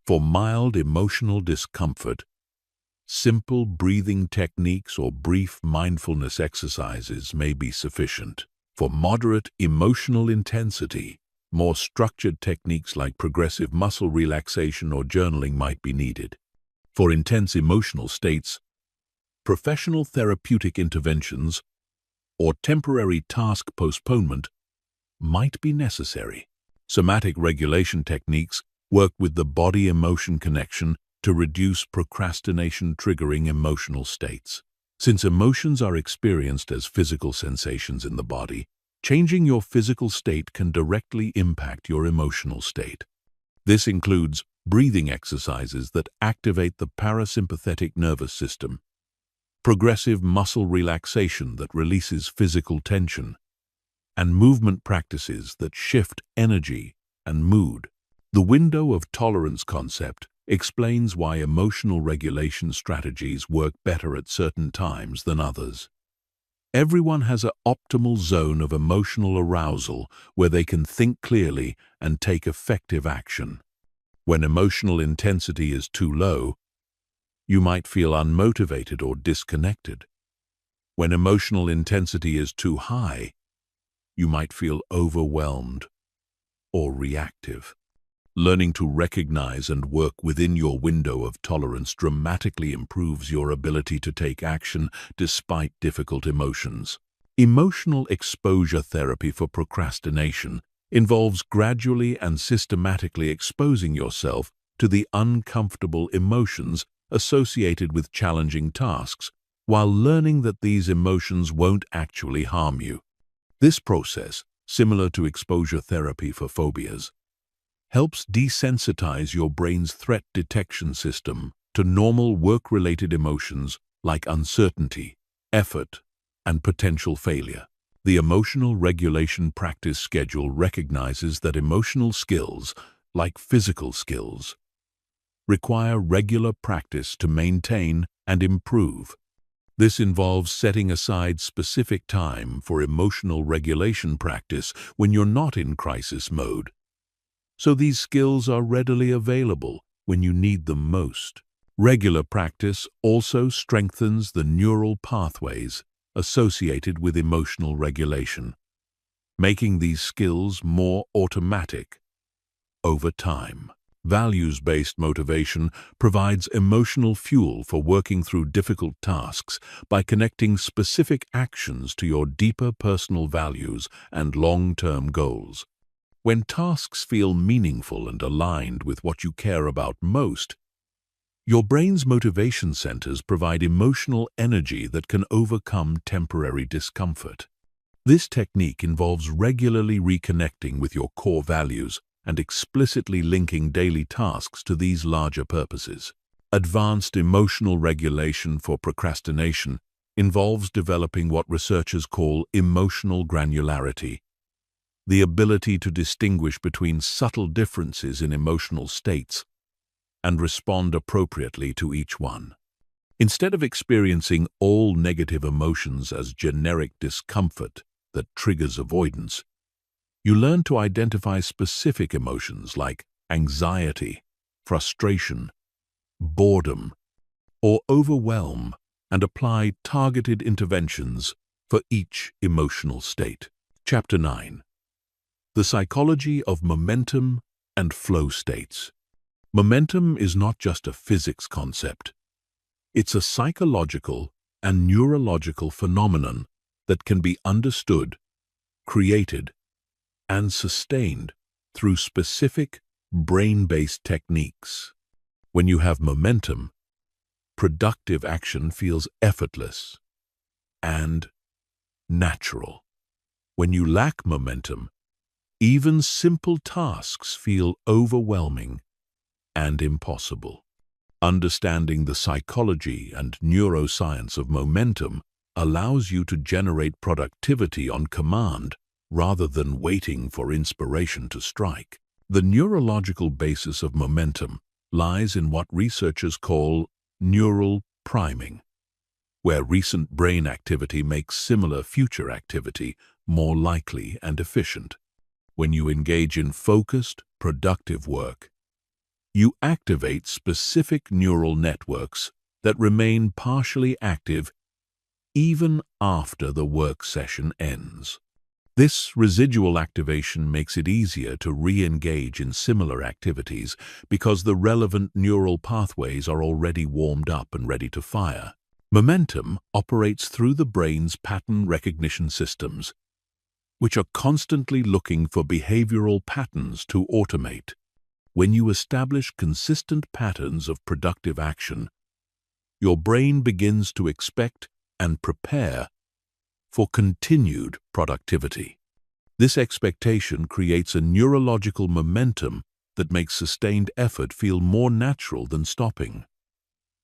For mild emotional discomfort, simple breathing techniques or brief mindfulness exercises may be sufficient. For moderate emotional intensity, more structured techniques like progressive muscle relaxation or journaling might be needed. For intense emotional states, professional therapeutic interventions or temporary task postponement might be necessary. Somatic regulation techniques work with the body-emotion connection to reduce procrastination-triggering emotional states. Since emotions are experienced as physical sensations in the body, changing your physical state can directly impact your emotional state. This includes breathing exercises that activate the parasympathetic nervous system, progressive muscle relaxation that releases physical tension, and movement practices that shift energy and mood. The window of tolerance concept explains why emotional regulation strategies work better at certain times than others. Everyone has an optimal zone of emotional arousal where they can think clearly and take effective action. When emotional intensity is too low, you might feel unmotivated or disconnected. When emotional intensity is too high, you might feel overwhelmed or reactive. Learning to recognize and work within your window of tolerance dramatically improves your ability to take action despite difficult emotions. Emotional exposure therapy for procrastination involves gradually and systematically exposing yourself to the uncomfortable emotions associated with challenging tasks, while learning that these emotions won't actually harm you. This process, similar to exposure therapy for phobias, helps desensitize your brain's threat detection system to normal work-related emotions like uncertainty, effort, and potential failure. The emotional regulation practice schedule recognizes that emotional skills, like physical skills, require regular practice to maintain and improve. This involves setting aside specific time for emotional regulation practice when you're not in crisis mode, so these skills are readily available when you need them most. Regular practice also strengthens the neural pathways associated with emotional regulation, making these skills more automatic over time. Values-based motivation provides emotional fuel for working through difficult tasks by connecting specific actions to your deeper personal values and long-term goals. When tasks feel meaningful and aligned with what you care about most, your brain's motivation centers provide emotional energy that can overcome temporary discomfort. This technique involves regularly reconnecting with your core values and explicitly linking daily tasks to these larger purposes. Advanced emotional regulation for procrastination involves developing what researchers call emotional granularity, the ability to distinguish between subtle differences in emotional states and respond appropriately to each one. Instead of experiencing all negative emotions as generic discomfort that triggers avoidance, you learn to identify specific emotions like anxiety, frustration, boredom, or overwhelm and apply targeted interventions for each emotional state. Chapter 9. The Psychology of Momentum and Flow States. Momentum is not just a physics concept. It's a psychological and neurological phenomenon that can be understood, created, and sustained through specific brain-based techniques. When you have momentum, productive action feels effortless and natural. When you lack momentum, even simple tasks feel overwhelming and impossible. Understanding the psychology and neuroscience of momentum allows you to generate productivity on command rather than waiting for inspiration to strike. The neurological basis of momentum lies in what researchers call neural priming, where recent brain activity makes similar future activity more likely and efficient. When you engage in focused, productive work, you activate specific neural networks that remain partially active even after the work session ends. This residual activation makes it easier to re-engage in similar activities because the relevant neural pathways are already warmed up and ready to fire. Momentum operates through the brain's pattern recognition systems, which are constantly looking for behavioral patterns to automate. When you establish consistent patterns of productive action, your brain begins to expect and prepare for continued productivity. This expectation creates a neurological momentum that makes sustained effort feel more natural than stopping.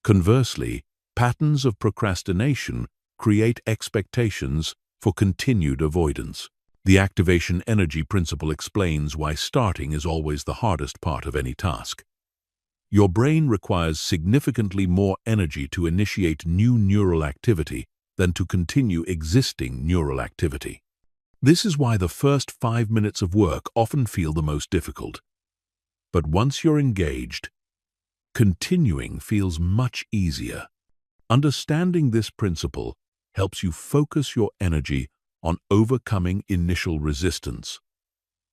Conversely, patterns of procrastination create expectations for continued avoidance. The activation energy principle explains why starting is always the hardest part of any task. Your brain requires significantly more energy to initiate new neural activity than to continue existing neural activity. This is why the first 5 minutes of work often feel the most difficult. But once you're engaged, continuing feels much easier. Understanding this principle helps you focus your energy on overcoming initial resistance,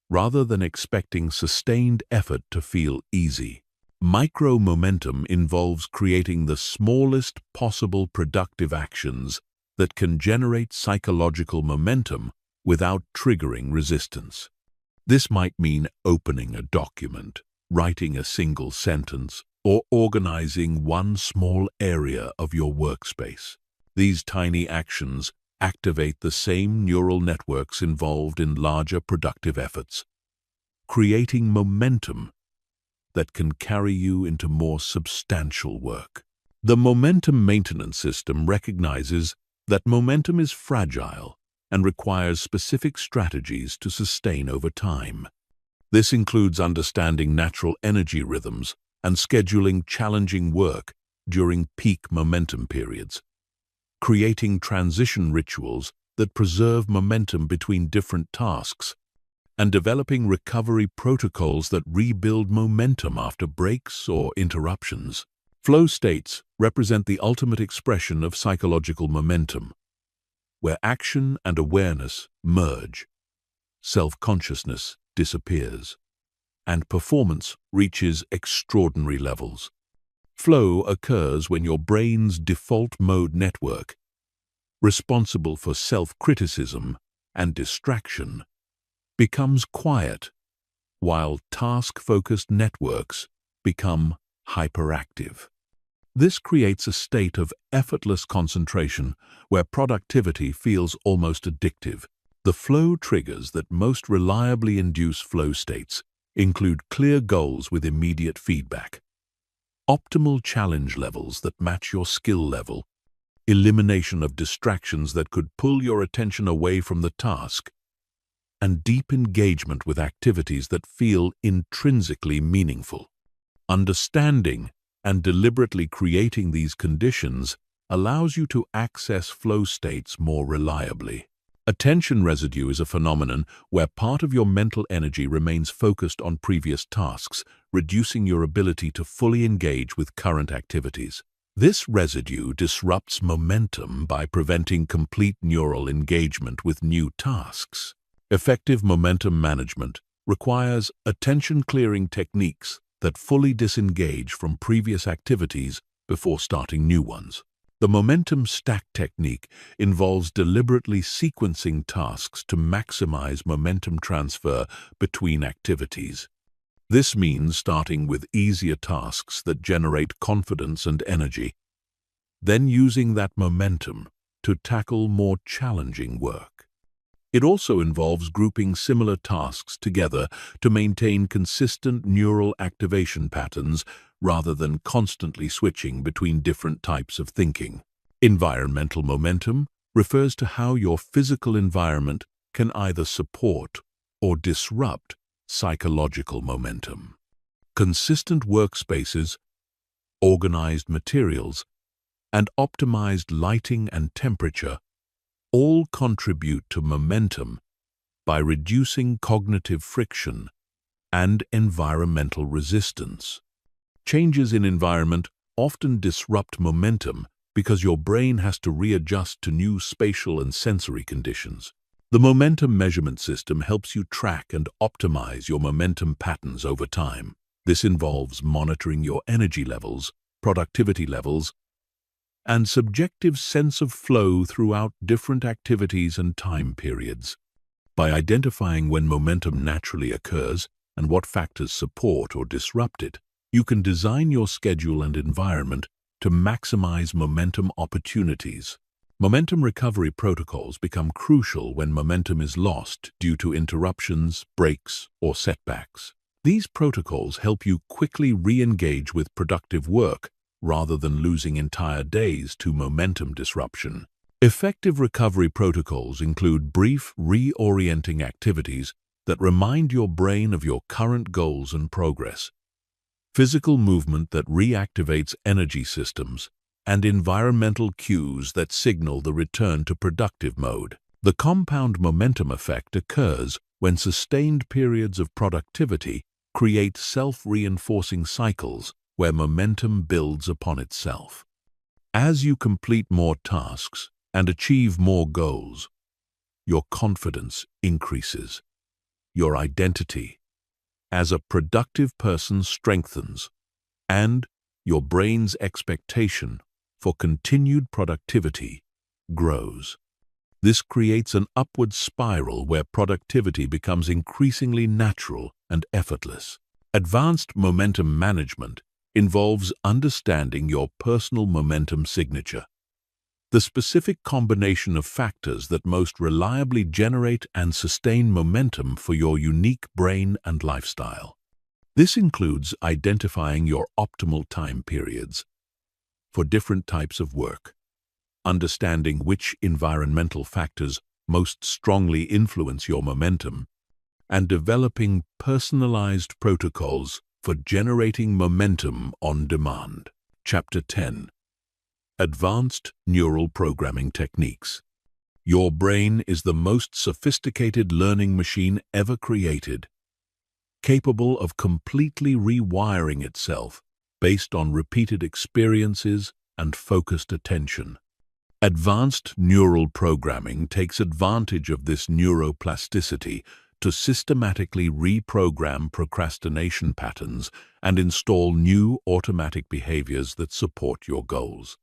rather than expecting sustained effort to feel easy. Micro-momentum involves creating the smallest possible productive actions that can generate psychological momentum without triggering resistance. This might mean opening a document, writing a single sentence, or organizing one small area of your workspace. These tiny actions activate the same neural networks involved in larger productive efforts, creating momentum that can carry you into more substantial work. The momentum maintenance system recognizes that momentum is fragile and requires specific strategies to sustain over time. This includes understanding natural energy rhythms and scheduling challenging work during peak momentum periods, creating transition rituals that preserve momentum between different tasks, and developing recovery protocols that rebuild momentum after breaks or interruptions. Flow states represent the ultimate expression of psychological momentum, where action and awareness merge, self-consciousness disappears, and performance reaches extraordinary levels. Flow occurs when your brain's default mode network, responsible for self-criticism and distraction, becomes quiet, while task-focused networks become hyperactive. This creates a state of effortless concentration where productivity feels almost addictive. The flow triggers that most reliably induce flow states include clear goals with immediate feedback, optimal challenge levels that match your skill level, elimination of distractions that could pull your attention away from the task, and deep engagement with activities that feel intrinsically meaningful. Understanding and deliberately creating these conditions allows you to access flow states more reliably. Attention residue is a phenomenon where part of your mental energy remains focused on previous tasks, reducing your ability to fully engage with current activities. This residue disrupts momentum by preventing complete neural engagement with new tasks. Effective momentum management requires attention-clearing techniques that fully disengage from previous activities before starting new ones. The momentum stack technique involves deliberately sequencing tasks to maximize momentum transfer between activities. This means starting with easier tasks that generate confidence and energy, then using that momentum to tackle more challenging work. It also involves grouping similar tasks together to maintain consistent neural activation patterns rather than constantly switching between different types of thinking. Environmental momentum refers to how your physical environment can either support or disrupt psychological momentum. Consistent workspaces, organized materials, and optimized lighting and temperature all contribute to momentum by reducing cognitive friction and environmental resistance. Changes in environment often disrupt momentum because your brain has to readjust to new spatial and sensory conditions. The momentum measurement system helps you track and optimize your momentum patterns over time. This involves monitoring your energy levels, productivity levels, and subjective sense of flow throughout different activities and time periods. By identifying when momentum naturally occurs and what factors support or disrupt it, you can design your schedule and environment to maximize momentum opportunities. Momentum recovery protocols become crucial when momentum is lost due to interruptions, breaks, or setbacks. These protocols help you quickly re-engage with productive work rather than losing entire days to momentum disruption. Effective recovery protocols include brief, reorienting activities that remind your brain of your current goals and progress, physical movement that reactivates energy systems, and environmental cues that signal the return to productive mode. The compound momentum effect occurs when sustained periods of productivity create self-reinforcing cycles where momentum builds upon itself. As you complete more tasks and achieve more goals, your confidence increases. Your identity as a productive person strengthens, and your brain's expectation for continued productivity grows. This creates an upward spiral where productivity becomes increasingly natural and effortless. Advanced momentum management involves understanding your personal momentum signature, the specific combination of factors that most reliably generate and sustain momentum for your unique brain and lifestyle. This includes identifying your optimal time periods for different types of work, understanding which environmental factors most strongly influence your momentum, and developing personalized protocols for generating momentum on demand. Chapter 10. Advanced Neural Programming Techniques. Your brain is the most sophisticated learning machine ever created, capable of completely rewiring itself based on repeated experiences and focused attention. Advanced neural programming takes advantage of this neuroplasticity to systematically reprogram procrastination patterns and install new automatic behaviors that support your goals.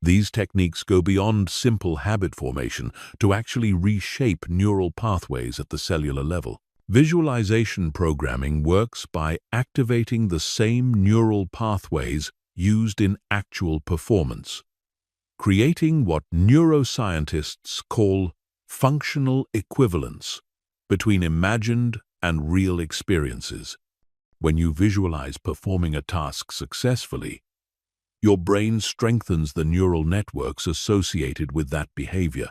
These techniques go beyond simple habit formation to actually reshape neural pathways at the cellular level. Visualization programming works by activating the same neural pathways used in actual performance, creating what neuroscientists call functional equivalence between imagined and real experiences. When you visualize performing a task successfully, your brain strengthens the neural networks associated with that behavior,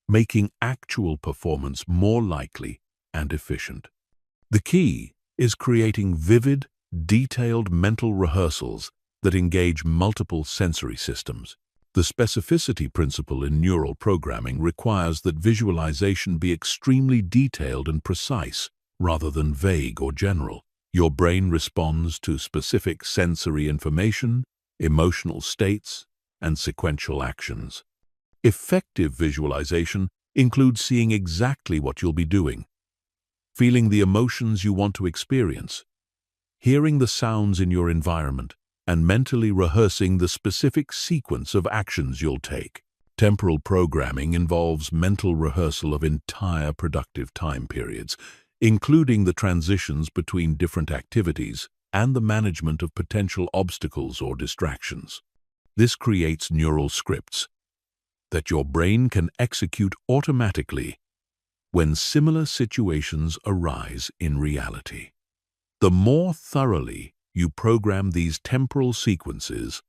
making actual performance more likely and efficient. The key is creating vivid, detailed mental rehearsals that engage multiple sensory systems. The specificity principle in neural programming requires that visualization be extremely detailed and precise, rather than vague or general. Your brain responds to specific sensory information, emotional states, and sequential actions. Effective visualization includes seeing exactly what you'll be doing, feeling the emotions you want to experience, hearing the sounds in your environment, and mentally rehearsing the specific sequence of actions you'll take. Temporal programming involves mental rehearsal of entire productive time periods, including the transitions between different activities and the management of potential obstacles or distractions. This creates neural scripts that your brain can execute automatically when similar situations arise in reality. The more thoroughly you program these temporal sequences,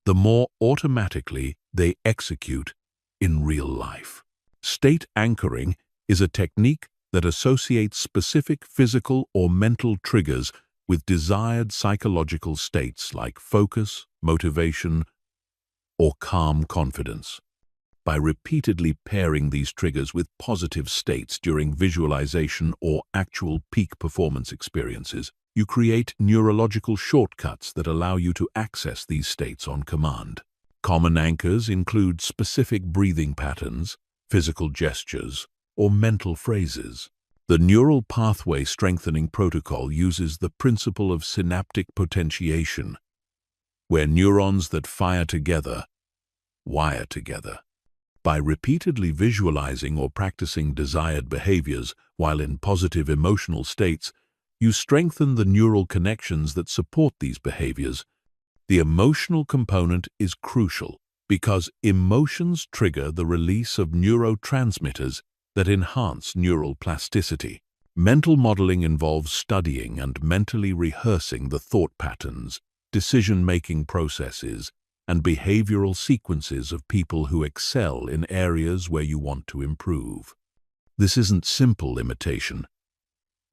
the more automatically they execute in real life. State anchoring is a technique that associates specific physical or mental triggers with desired psychological states like focus, motivation, or calm confidence. By repeatedly pairing these triggers with positive states during visualization or actual peak performance experiences, you create neurological shortcuts that allow you to access these states on command. Common anchors include specific breathing patterns, physical gestures, or mental phrases. The neural pathway strengthening protocol uses the principle of synaptic potentiation, where neurons that fire together wire together. By repeatedly visualizing or practicing desired behaviors while in positive emotional states, you strengthen the neural connections that support these behaviors. The emotional component is crucial because emotions trigger the release of neurotransmitters that enhance neural plasticity. Mental modeling involves studying and mentally rehearsing the thought patterns, decision-making processes, and behavioral sequences of people who excel in areas where you want to improve. This isn't simple imitation.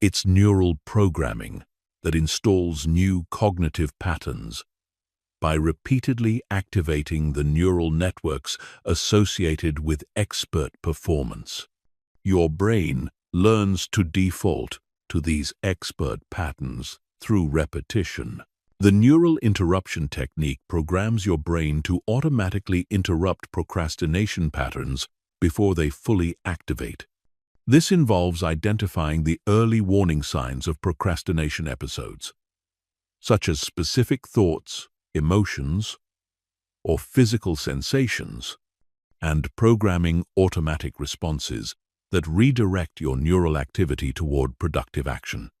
It's neural programming that installs new cognitive patterns by repeatedly activating the neural networks associated with expert performance. Your brain learns to default to these expert patterns through repetition. The neural interruption technique programs your brain to automatically interrupt procrastination patterns before they fully activate. This involves identifying the early warning signs of procrastination episodes, such as specific thoughts, emotions, or physical sensations, and programming automatic responses that redirect your neural activity toward productive action.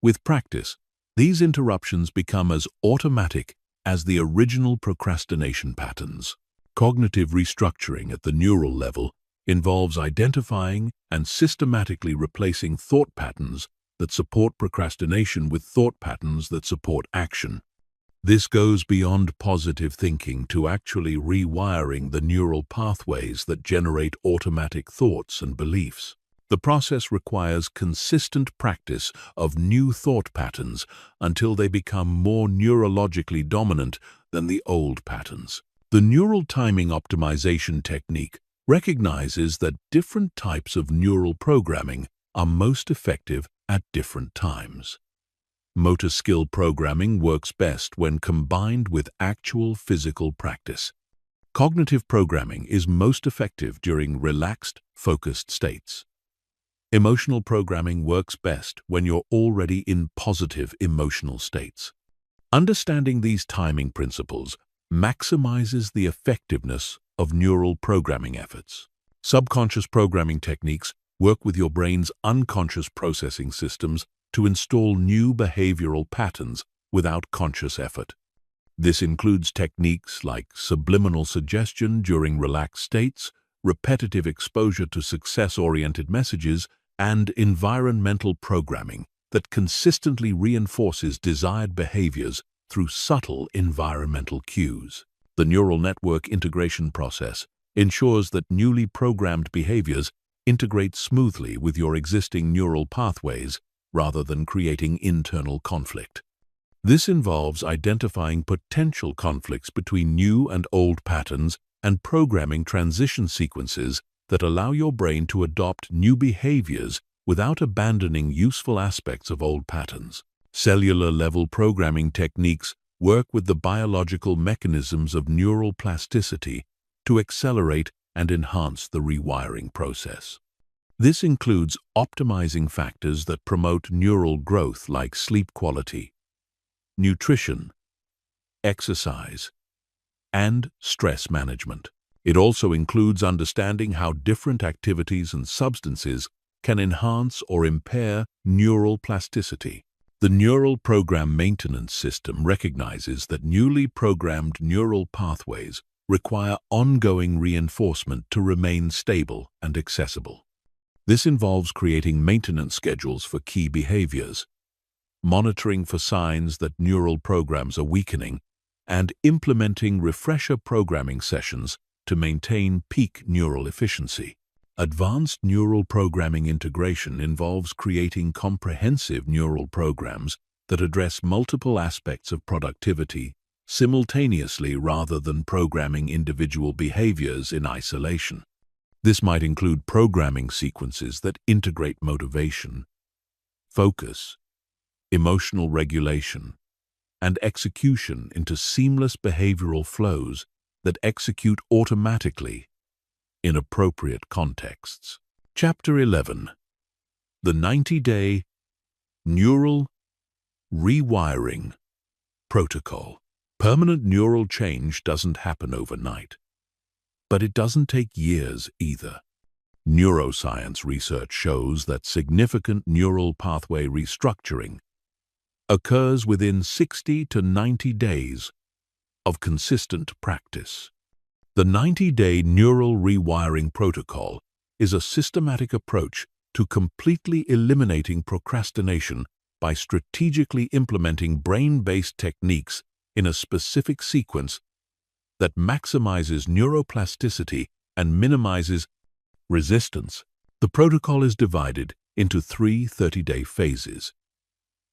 With practice, these interruptions become as automatic as the original procrastination patterns. Cognitive restructuring at the neural level involves identifying and systematically replacing thought patterns that support procrastination with thought patterns that support action. This goes beyond positive thinking to actually rewiring the neural pathways that generate automatic thoughts and beliefs. The process requires consistent practice of new thought patterns until they become more neurologically dominant than the old patterns. The neural timing optimization technique recognizes that different types of neural programming are most effective at different times. Motor skill programming works best when combined with actual physical practice. Cognitive programming is most effective during relaxed, focused states. Emotional programming works best when you're already in positive emotional states. Understanding these timing principles maximizes the effectiveness of neural programming efforts. Subconscious programming techniques work with your brain's unconscious processing systems to install new behavioral patterns without conscious effort. This includes techniques like subliminal suggestion during relaxed states, repetitive exposure to success-oriented messages, and environmental programming that consistently reinforces desired behaviors through subtle environmental cues. The neural network integration process ensures that newly programmed behaviors integrate smoothly with your existing neural pathways rather than creating internal conflict. This involves identifying potential conflicts between new and old patterns and programming transition sequences that allow your brain to adopt new behaviors without abandoning useful aspects of old patterns. Cellular-level programming techniques work with the biological mechanisms of neural plasticity to accelerate and enhance the rewiring process. This includes optimizing factors that promote neural growth like sleep quality, nutrition, exercise, and stress management. It also includes understanding how different activities and substances can enhance or impair neural plasticity. The Neural Program Maintenance System recognizes that newly programmed neural pathways require ongoing reinforcement to remain stable and accessible. This involves creating maintenance schedules for key behaviors, monitoring for signs that neural programs are weakening, and implementing refresher programming sessions to maintain peak neural efficiency. Advanced neural programming integration involves creating comprehensive neural programs that address multiple aspects of productivity simultaneously rather than programming individual behaviors in isolation. This might include programming sequences that integrate motivation, focus, emotional regulation, and execution into seamless behavioral flows that execute automatically in appropriate contexts. Chapter 11. The 90-Day Neural Rewiring Protocol. Permanent neural change doesn't happen overnight, but it doesn't take years either. Neuroscience research shows that significant neural pathway restructuring occurs within 60 to 90 days of consistent practice. The 90-Day Neural Rewiring Protocol is a systematic approach to completely eliminating procrastination by strategically implementing brain-based techniques in a specific sequence that maximizes neuroplasticity and minimizes resistance. The protocol is divided into 3 30-day phases,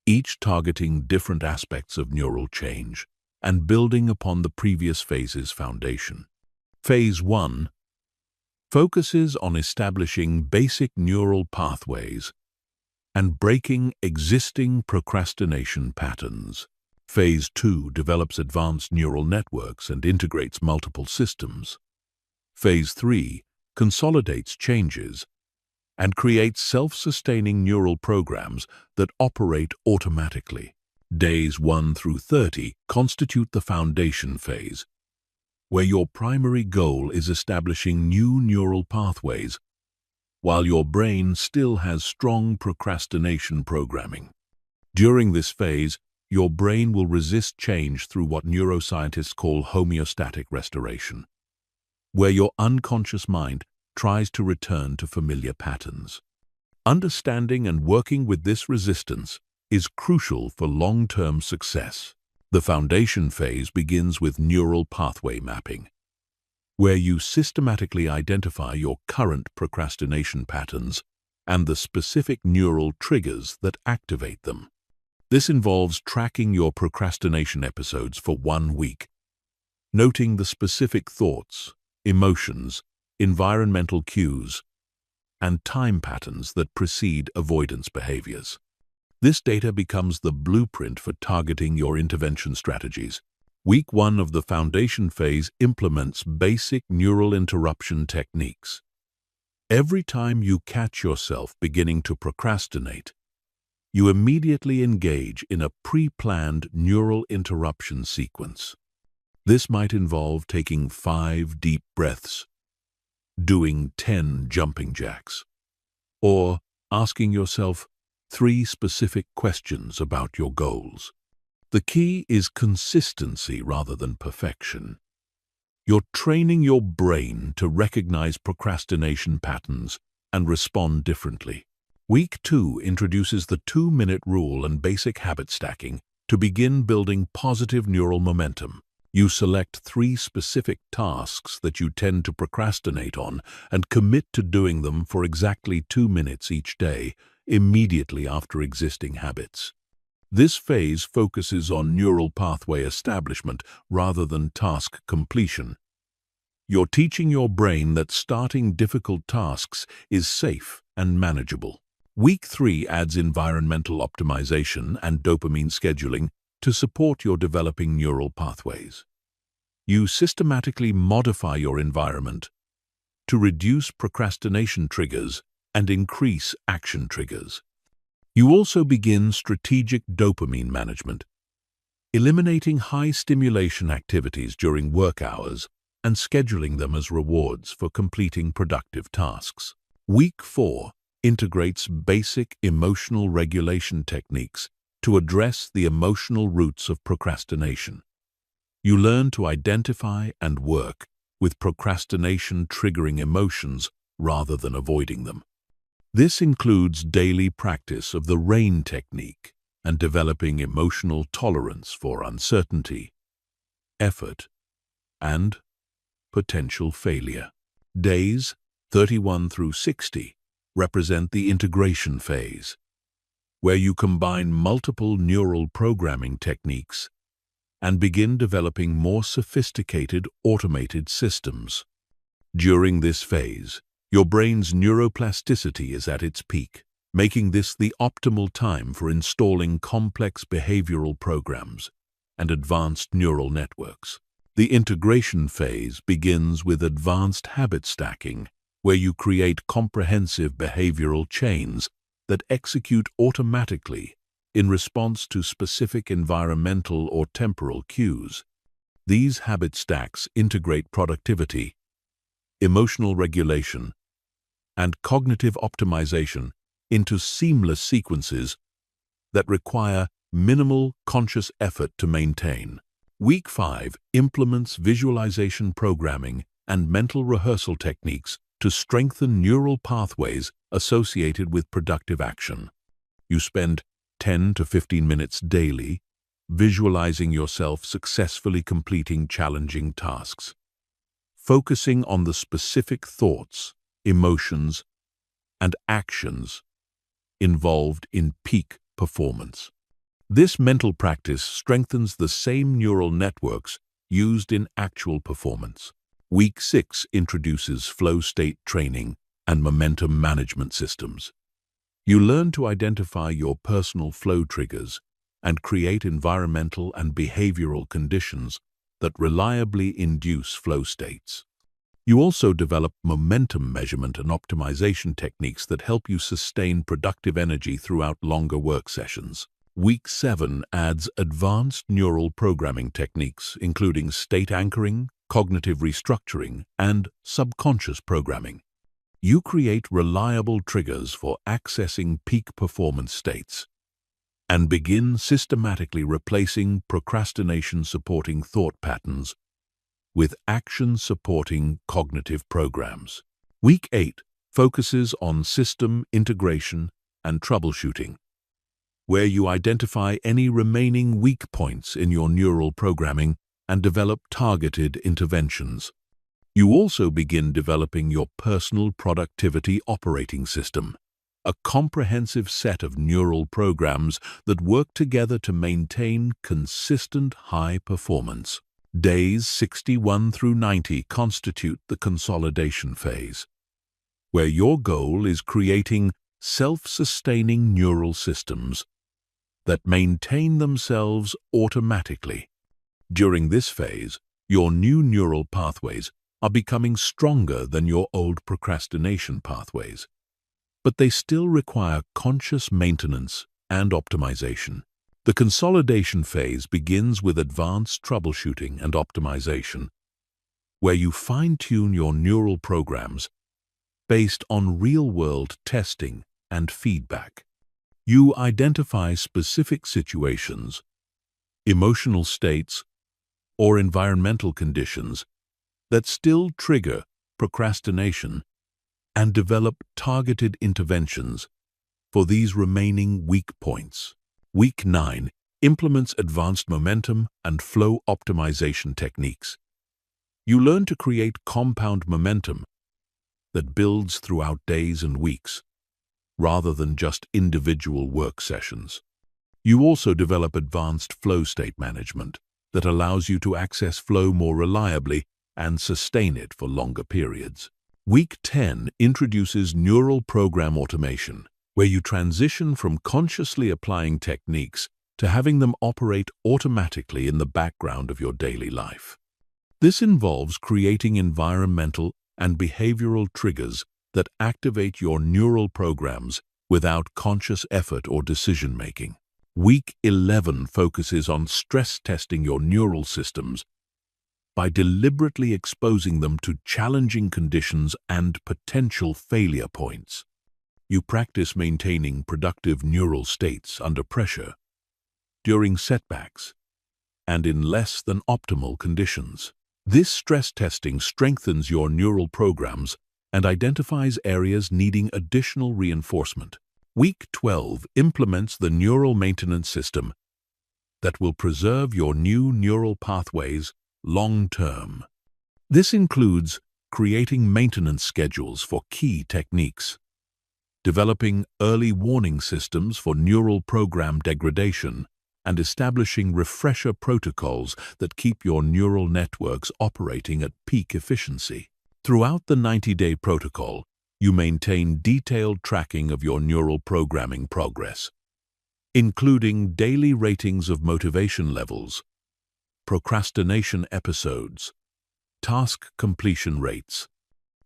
each targeting different aspects of neural change and building upon the previous phase's foundation. Phase 1 focuses on establishing basic neural pathways and breaking existing procrastination patterns. Phase 2 develops advanced neural networks and integrates multiple systems. Phase 3 consolidates changes and creates self-sustaining neural programs that operate automatically. Days 1 through 30 constitute the foundation phase, where your primary goal is establishing new neural pathways while your brain still has strong procrastination programming. During this phase, your brain will resist change through what neuroscientists call homeostatic restoration, where your unconscious mind tries to return to familiar patterns. Understanding and working with this resistance is crucial for long-term success. The foundation phase begins with neural pathway mapping, where you systematically identify your current procrastination patterns and the specific neural triggers that activate them. This involves tracking your procrastination episodes for 1 week, noting the specific thoughts, emotions, environmental cues, and time patterns that precede avoidance behaviors. This data becomes the blueprint for targeting your intervention strategies. Week 1 of the foundation phase implements basic neural interruption techniques. Every time you catch yourself beginning to procrastinate, you immediately engage in a pre-planned neural interruption sequence. This might involve taking 5 deep breaths, doing 10 jumping jacks, or asking yourself 3 specific questions about your goals. The key is consistency rather than perfection. You're training your brain to recognize procrastination patterns and respond differently. Week 2 introduces the 2-minute rule and basic habit stacking to begin building positive neural momentum. You select 3 specific tasks that you tend to procrastinate on and commit to doing them for exactly 2 minutes each day, immediately after existing habits. This phase focuses on neural pathway establishment rather than task completion. You're teaching your brain that starting difficult tasks is safe and manageable. Week 3 adds environmental optimization and dopamine scheduling to support your developing neural pathways. You systematically modify your environment to reduce procrastination triggers and increase action triggers. You also begin strategic dopamine management, eliminating high-stimulation activities during work hours and scheduling them as rewards for completing productive tasks. Week 4 integrates basic emotional regulation techniques to address the emotional roots of procrastination. You learn to identify and work with procrastination-triggering emotions rather than avoiding them. This includes daily practice of the RAIN technique and developing emotional tolerance for uncertainty, effort, and potential failure. Days 31 through 60 represent the integration phase, where you combine multiple neural programming techniques and begin developing more sophisticated automated systems. During this phase, your brain's neuroplasticity is at its peak, making this the optimal time for installing complex behavioral programs and advanced neural networks. The integration phase begins with advanced habit stacking where you create comprehensive behavioral chains that execute automatically in response to specific environmental or temporal cues. These habit stacks integrate productivity, emotional regulation, and cognitive optimization into seamless sequences that require minimal conscious effort to maintain. Week 5 implements visualization programming and mental rehearsal techniques to strengthen neural pathways associated with productive action. You spend 10 to 15 minutes daily visualizing yourself successfully completing challenging tasks, focusing on the specific thoughts, emotions, and actions involved in peak performance. This mental practice strengthens the same neural networks used in actual performance. Week 6 introduces flow state training and momentum management systems. You learn to identify your personal flow triggers and create environmental and behavioral conditions that reliably induce flow states. You also develop momentum measurement and optimization techniques that help you sustain productive energy throughout longer work sessions. Week 7 adds advanced neural programming techniques, including state anchoring, cognitive restructuring, and subconscious programming. You create reliable triggers for accessing peak performance states and begin systematically replacing procrastination-supporting thought patterns with action-supporting cognitive programs. Week 8 focuses on system integration and troubleshooting, where you identify any remaining weak points in your neural programming and develop targeted interventions. You also begin developing your personal productivity operating system, a comprehensive set of neural programs that work together to maintain consistent high performance. Days 61 through 90 constitute the consolidation phase, where your goal is creating self-sustaining neural systems that maintain themselves automatically. During this phase, your new neural pathways are becoming stronger than your old procrastination pathways, but they still require conscious maintenance and optimization. The consolidation phase begins with advanced troubleshooting and optimization, where you fine-tune your neural programs based on real-world testing and feedback. You identify specific situations, emotional states, or environmental conditions that still trigger procrastination and develop targeted interventions for these remaining weak points. Week 9 implements advanced momentum and flow optimization techniques. You learn to create compound momentum that builds throughout days and weeks, rather than just individual work sessions. You also develop advanced flow state management that allows you to access flow more reliably and sustain it for longer periods. Week 10 introduces neural program automation, where you transition from consciously applying techniques to having them operate automatically in the background of your daily life. This involves creating environmental and behavioral triggers that activate your neural programs without conscious effort or decision-making. Week 11 focuses on stress testing your neural systems by deliberately exposing them to challenging conditions and potential failure points. You practice maintaining productive neural states under pressure, during setbacks, and in less than optimal conditions. This stress testing strengthens your neural programs and identifies areas needing additional reinforcement. Week 12 implements the neural maintenance system that will preserve your new neural pathways long-term. This includes creating maintenance schedules for key techniques, developing early warning systems for neural program degradation, and establishing refresher protocols that keep your neural networks operating at peak efficiency. Throughout the 90-day protocol, you maintain detailed tracking of your neural programming progress, including daily ratings of motivation levels, procrastination episodes, task completion rates,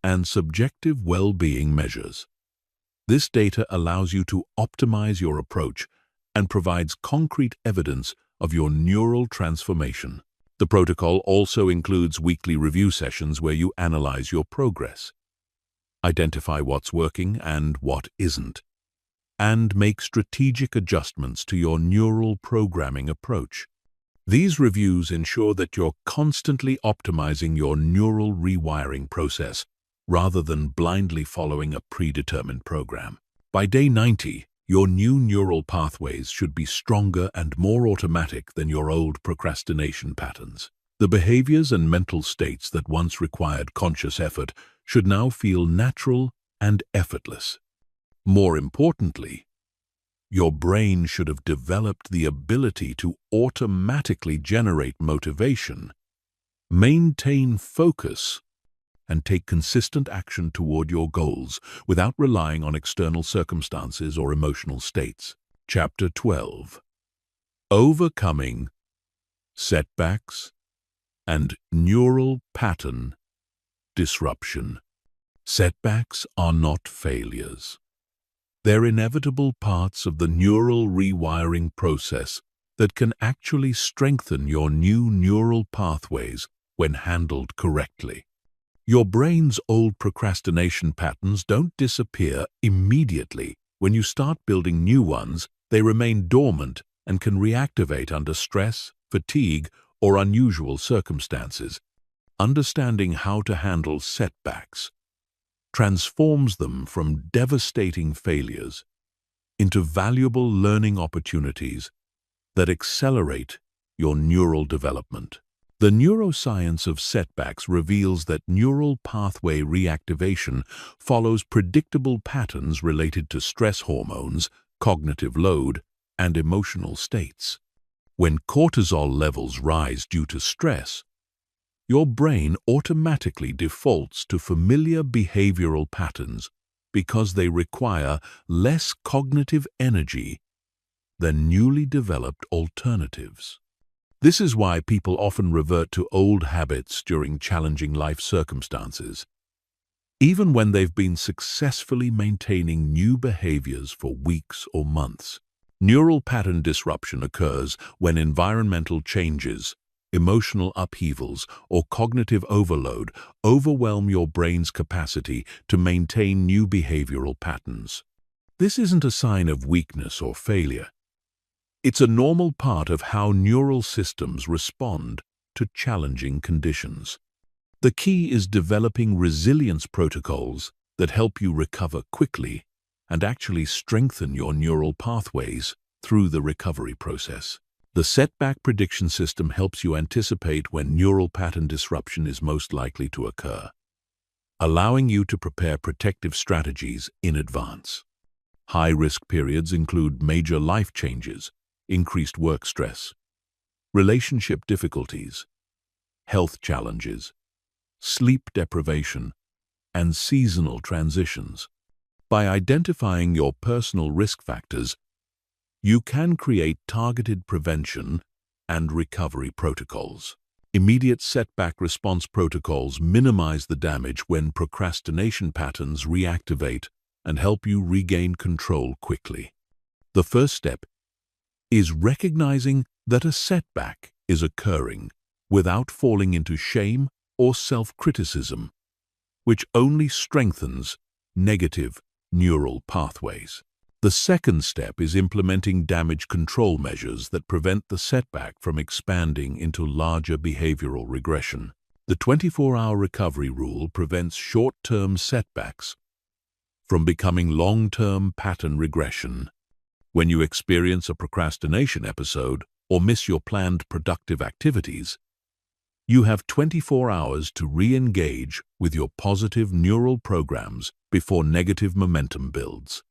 and subjective well-being measures. This data allows you to optimize your approach and provides concrete evidence of your neural transformation. The protocol also includes weekly review sessions where you analyze your progress, identify what's working and what isn't, and make strategic adjustments to your neural programming approach. These reviews ensure that you're constantly optimizing your neural rewiring process rather than blindly following a predetermined program. By day 90, your new neural pathways should be stronger and more automatic than your old procrastination patterns. The behaviors and mental states that once required conscious effort should now feel natural and effortless. More importantly, your brain should have developed the ability to automatically generate motivation, maintain focus, and take consistent action toward your goals without relying on external circumstances or emotional states. Chapter 12. Overcoming Setbacks and Neural Pattern Disruption. Setbacks are not failures. They're inevitable parts of the neural rewiring process that can actually strengthen your new neural pathways when handled correctly. Your brain's old procrastination patterns don't disappear immediately. When you start building new ones, they remain dormant and can reactivate under stress, fatigue, or unusual circumstances. Understanding how to handle setbacks transforms them from devastating failures into valuable learning opportunities that accelerate your neural development. The neuroscience of setbacks reveals that neural pathway reactivation follows predictable patterns related to stress hormones, cognitive load, and emotional states. When cortisol levels rise due to stress, your brain automatically defaults to familiar behavioral patterns because they require less cognitive energy than newly developed alternatives. This is why people often revert to old habits during challenging life circumstances, even when they've been successfully maintaining new behaviors for weeks or months. Neural pattern disruption occurs when environmental changes, emotional upheavals, or cognitive overload overwhelm your brain's capacity to maintain new behavioral patterns. This isn't a sign of weakness or failure. It's a normal part of how neural systems respond to challenging conditions. The key is developing resilience protocols that help you recover quickly and actually strengthen your neural pathways through the recovery process. The setback prediction system helps you anticipate when neural pattern disruption is most likely to occur, allowing you to prepare protective strategies in advance. High-risk periods include major life changes, increased work stress, relationship difficulties, health challenges, sleep deprivation, and seasonal transitions. By identifying your personal risk factors, you can create targeted prevention and recovery protocols. Immediate setback response protocols minimize the damage when procrastination patterns reactivate and help you regain control quickly. The first step is recognizing that a setback is occurring without falling into shame or self-criticism, which only strengthens negative neural pathways. The second step is implementing damage control measures that prevent the setback from expanding into larger behavioral regression. The 24-hour recovery rule prevents short-term setbacks from becoming long-term pattern regression. When you experience a procrastination episode or miss your planned productive activities, you have 24 hours to re-engage with your positive neural programs before negative momentum builds.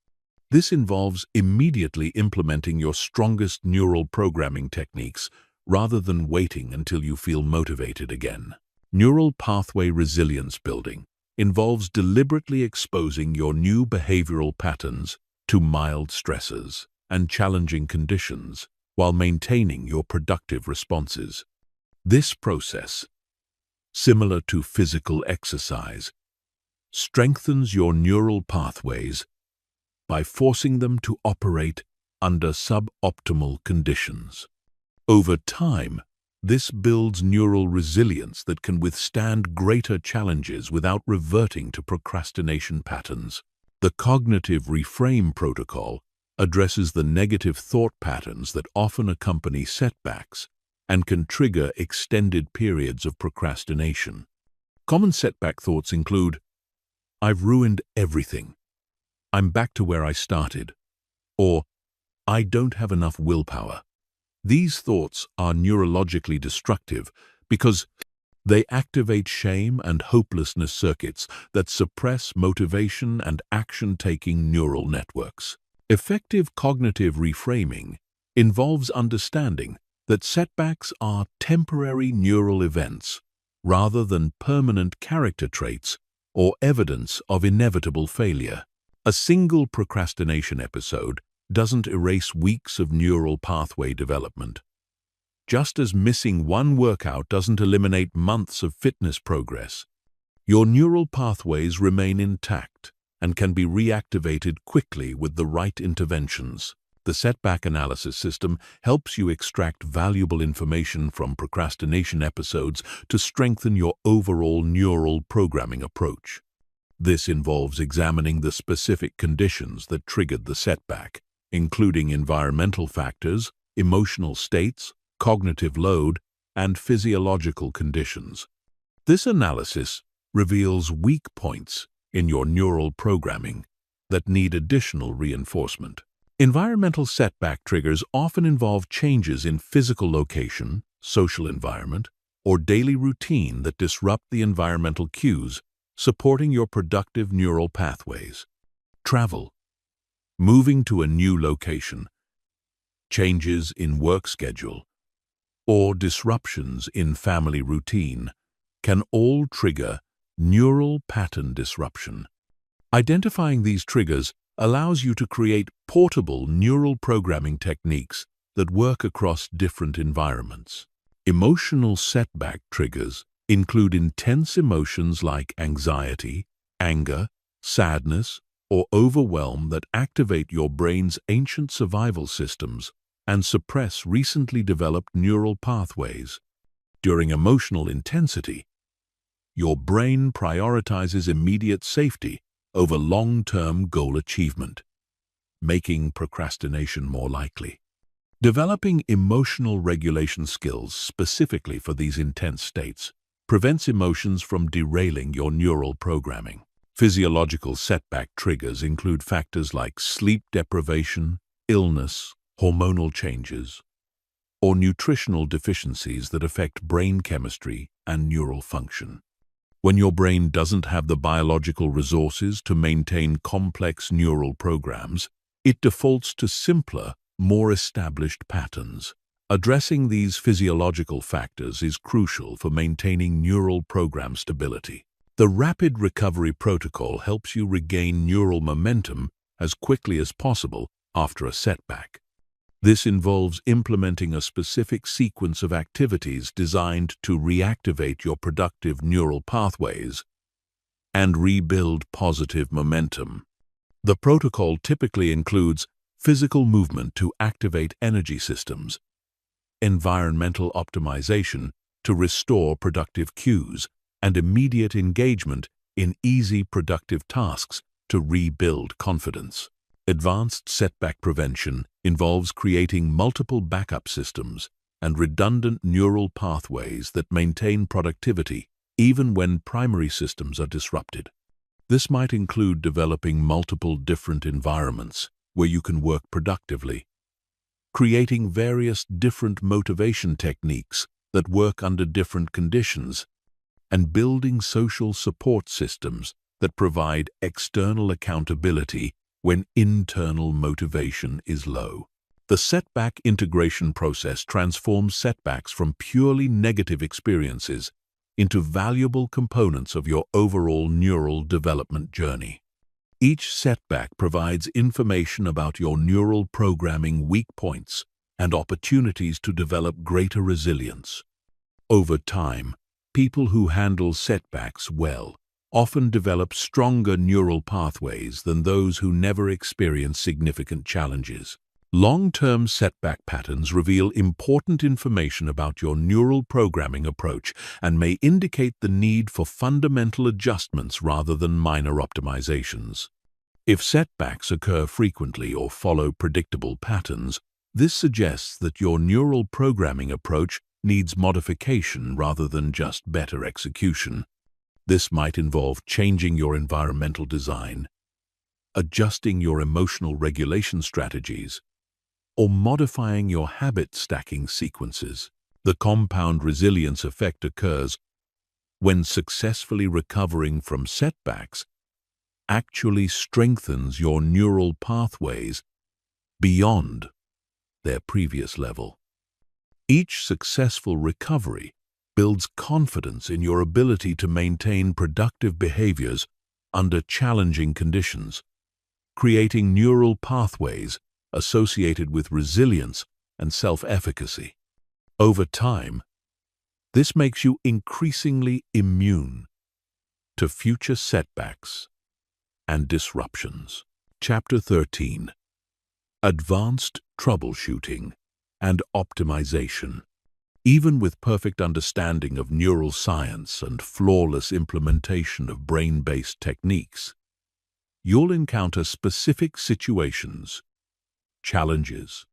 This involves immediately implementing your strongest neural programming techniques rather than waiting until you feel motivated again. Neural pathway resilience building involves deliberately exposing your new behavioral patterns to mild stressors and challenging conditions while maintaining your productive responses. This process, similar to physical exercise, strengthens your neural pathways by forcing them to operate under suboptimal conditions. Over time, this builds neural resilience that can withstand greater challenges without reverting to procrastination patterns. The cognitive reframe protocol addresses the negative thought patterns that often accompany setbacks and can trigger extended periods of procrastination. Common setback thoughts include, "I've ruined everything," "I'm back to where I started," or "I don't have enough willpower." These thoughts are neurologically destructive because they activate shame and hopelessness circuits that suppress motivation and action-taking neural networks. Effective cognitive reframing involves understanding that setbacks are temporary neural events rather than permanent character traits or evidence of inevitable failure. A single procrastination episode doesn't erase weeks of neural pathway development. Just as missing one workout doesn't eliminate months of fitness progress, your neural pathways remain intact and can be reactivated quickly with the right interventions. The setback analysis system helps you extract valuable information from procrastination episodes to strengthen your overall neural programming approach. This involves examining the specific conditions that triggered the setback, including environmental factors, emotional states, cognitive load, and physiological conditions. This analysis reveals weak points in your neural programming that need additional reinforcement. Environmental setback triggers often involve changes in physical location, social environment, or daily routine that disrupt the environmental cues supporting your productive neural pathways. Travel, moving to a new location, changes in work schedule, or disruptions in family routine can all trigger neural pattern disruption. Identifying these triggers allows you to create portable neural programming techniques that work across different environments. Emotional setback triggers include intense emotions like anxiety, anger, sadness, or overwhelm that activate your brain's ancient survival systems and suppress recently developed neural pathways. During emotional intensity, your brain prioritizes immediate safety over long-term goal achievement, making procrastination more likely. Developing emotional regulation skills specifically for these intense states prevents emotions from derailing your neural programming. Physiological setback triggers include factors like sleep deprivation, illness, hormonal changes, or nutritional deficiencies that affect brain chemistry and neural function. When your brain doesn't have the biological resources to maintain complex neural programs, it defaults to simpler, more established patterns. Addressing these physiological factors is crucial for maintaining neural program stability. The Rapid Recovery Protocol helps you regain neural momentum as quickly as possible after a setback. This involves implementing a specific sequence of activities designed to reactivate your productive neural pathways and rebuild positive momentum. The protocol typically includes physical movement to activate energy systems, environmental optimization to restore productive cues, and immediate engagement in easy productive tasks to rebuild confidence. Advanced setback prevention involves creating multiple backup systems and redundant neural pathways that maintain productivity even when primary systems are disrupted. This might include developing multiple different environments where you can work productively, creating various different motivation techniques that work under different conditions, and building social support systems that provide external accountability when internal motivation is low. The setback integration process transforms setbacks from purely negative experiences into valuable components of your overall neural development journey. Each setback provides information about your neural programming weak points and opportunities to develop greater resilience. Over time, people who handle setbacks well often develop stronger neural pathways than those who never experience significant challenges. Long-term setback patterns reveal important information about your neural programming approach and may indicate the need for fundamental adjustments rather than minor optimizations. If setbacks occur frequently or follow predictable patterns, this suggests that your neural programming approach needs modification rather than just better execution. This might involve changing your environmental design, adjusting your emotional regulation strategies, or modifying your habit stacking sequences. The compound resilience effect occurs when successfully recovering from setbacks actually strengthens your neural pathways beyond their previous level. Each successful recovery builds confidence in your ability to maintain productive behaviors under challenging conditions, creating neural pathways associated with resilience and self-efficacy. Over time, this makes you increasingly immune to future setbacks and disruptions. Chapter 13. Advanced Troubleshooting and Optimization. Even with perfect understanding of neural science and flawless implementation of brain-based techniques, you'll encounter specific situations, challenges,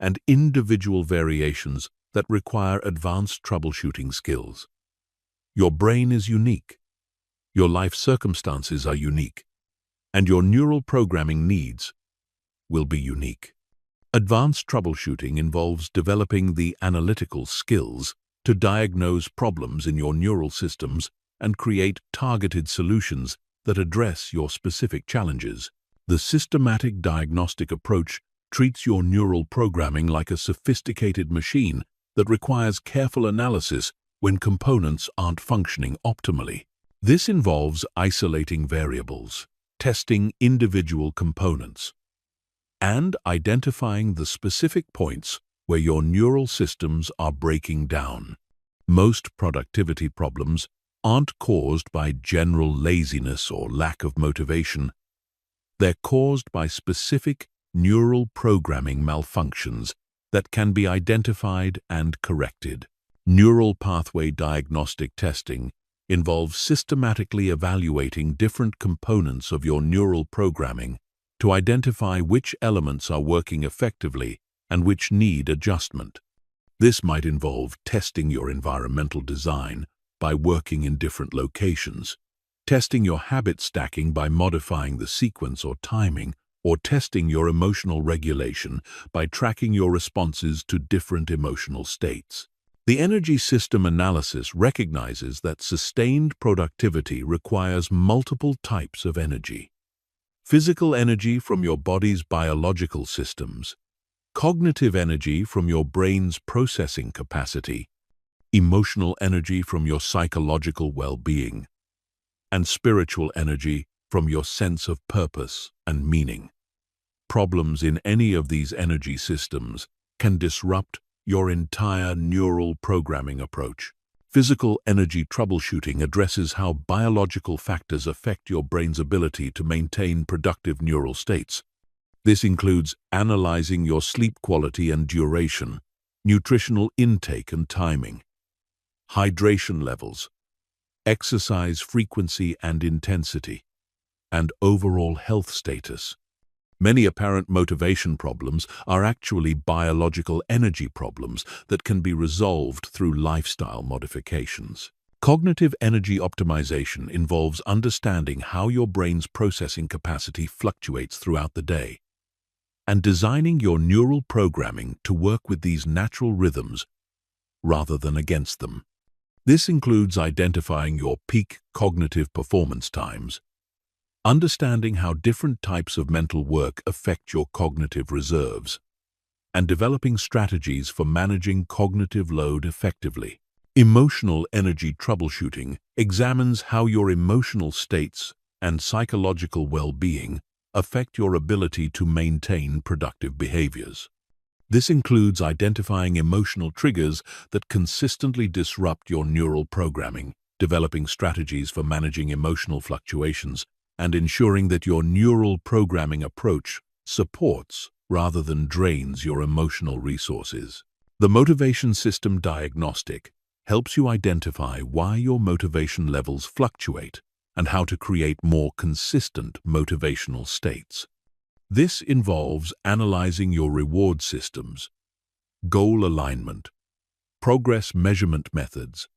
and individual variations that require advanced troubleshooting skills. Your brain is unique, your life circumstances are unique, and your neural programming needs will be unique. Advanced troubleshooting involves developing the analytical skills to diagnose problems in your neural systems and create targeted solutions that address your specific challenges. The systematic diagnostic approach treats your neural programming like a sophisticated machine that requires careful analysis when components aren't functioning optimally. This involves isolating variables, testing individual components, and identifying the specific points where your neural systems are breaking down. Most productivity problems aren't caused by general laziness or lack of motivation. They're caused by specific neural programming malfunctions that can be identified and corrected. Neural pathway diagnostic testing involves systematically evaluating different components of your neural programming to identify which elements are working effectively and which need adjustment. This might involve testing your environmental design by working in different locations, testing your habit stacking by modifying the sequence or timing, or testing your emotional regulation by tracking your responses to different emotional states. The energy system analysis recognizes that sustained productivity requires multiple types of energy. Physical energy from your body's biological systems, cognitive energy from your brain's processing capacity, emotional energy from your psychological well-being, and spiritual energy from your sense of purpose and meaning. Problems in any of these energy systems can disrupt your entire neural programming approach. Physical energy troubleshooting addresses how biological factors affect your brain's ability to maintain productive neural states. This includes analyzing your sleep quality and duration, nutritional intake and timing, hydration levels, exercise frequency and intensity, and overall health status. Many apparent motivation problems are actually biological energy problems that can be resolved through lifestyle modifications. Cognitive energy optimization involves understanding how your brain's processing capacity fluctuates throughout the day and designing your neural programming to work with these natural rhythms rather than against them. This includes identifying your peak cognitive performance times, understanding how different types of mental work affect your cognitive reserves, and developing strategies for managing cognitive load effectively. Emotional energy troubleshooting examines how your emotional states and psychological well-being affect your ability to maintain productive behaviors. This includes identifying emotional triggers that consistently disrupt your neural programming developing strategies for managing emotional fluctuations, and ensuring that your neural programming approach supports rather than drains your emotional resources. The Motivation System Diagnostic helps you identify why your motivation levels fluctuate and how to create more consistent motivational states. This involves analyzing your reward systems, goal alignment, progress measurement methods,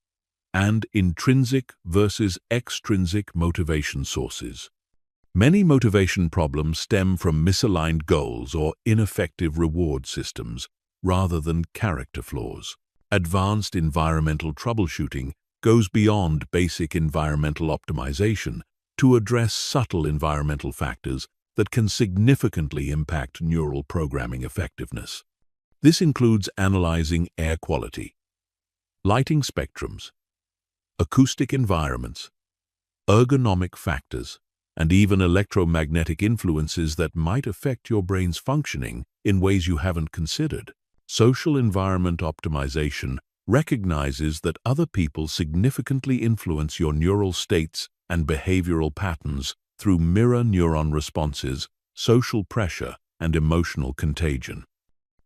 and intrinsic versus extrinsic motivation sources. Many motivation problems stem from misaligned goals or ineffective reward systems rather than character flaws. Advanced environmental troubleshooting goes beyond basic environmental optimization to address subtle environmental factors that can significantly impact neural programming effectiveness. This includes analyzing air quality, lighting spectrums, acoustic environments, ergonomic factors, and even electromagnetic influences that might affect your brain's functioning in ways you haven't considered. Social environment optimization recognizes that other people significantly influence your neural states and behavioral patterns through mirror neuron responses, social pressure, and emotional contagion.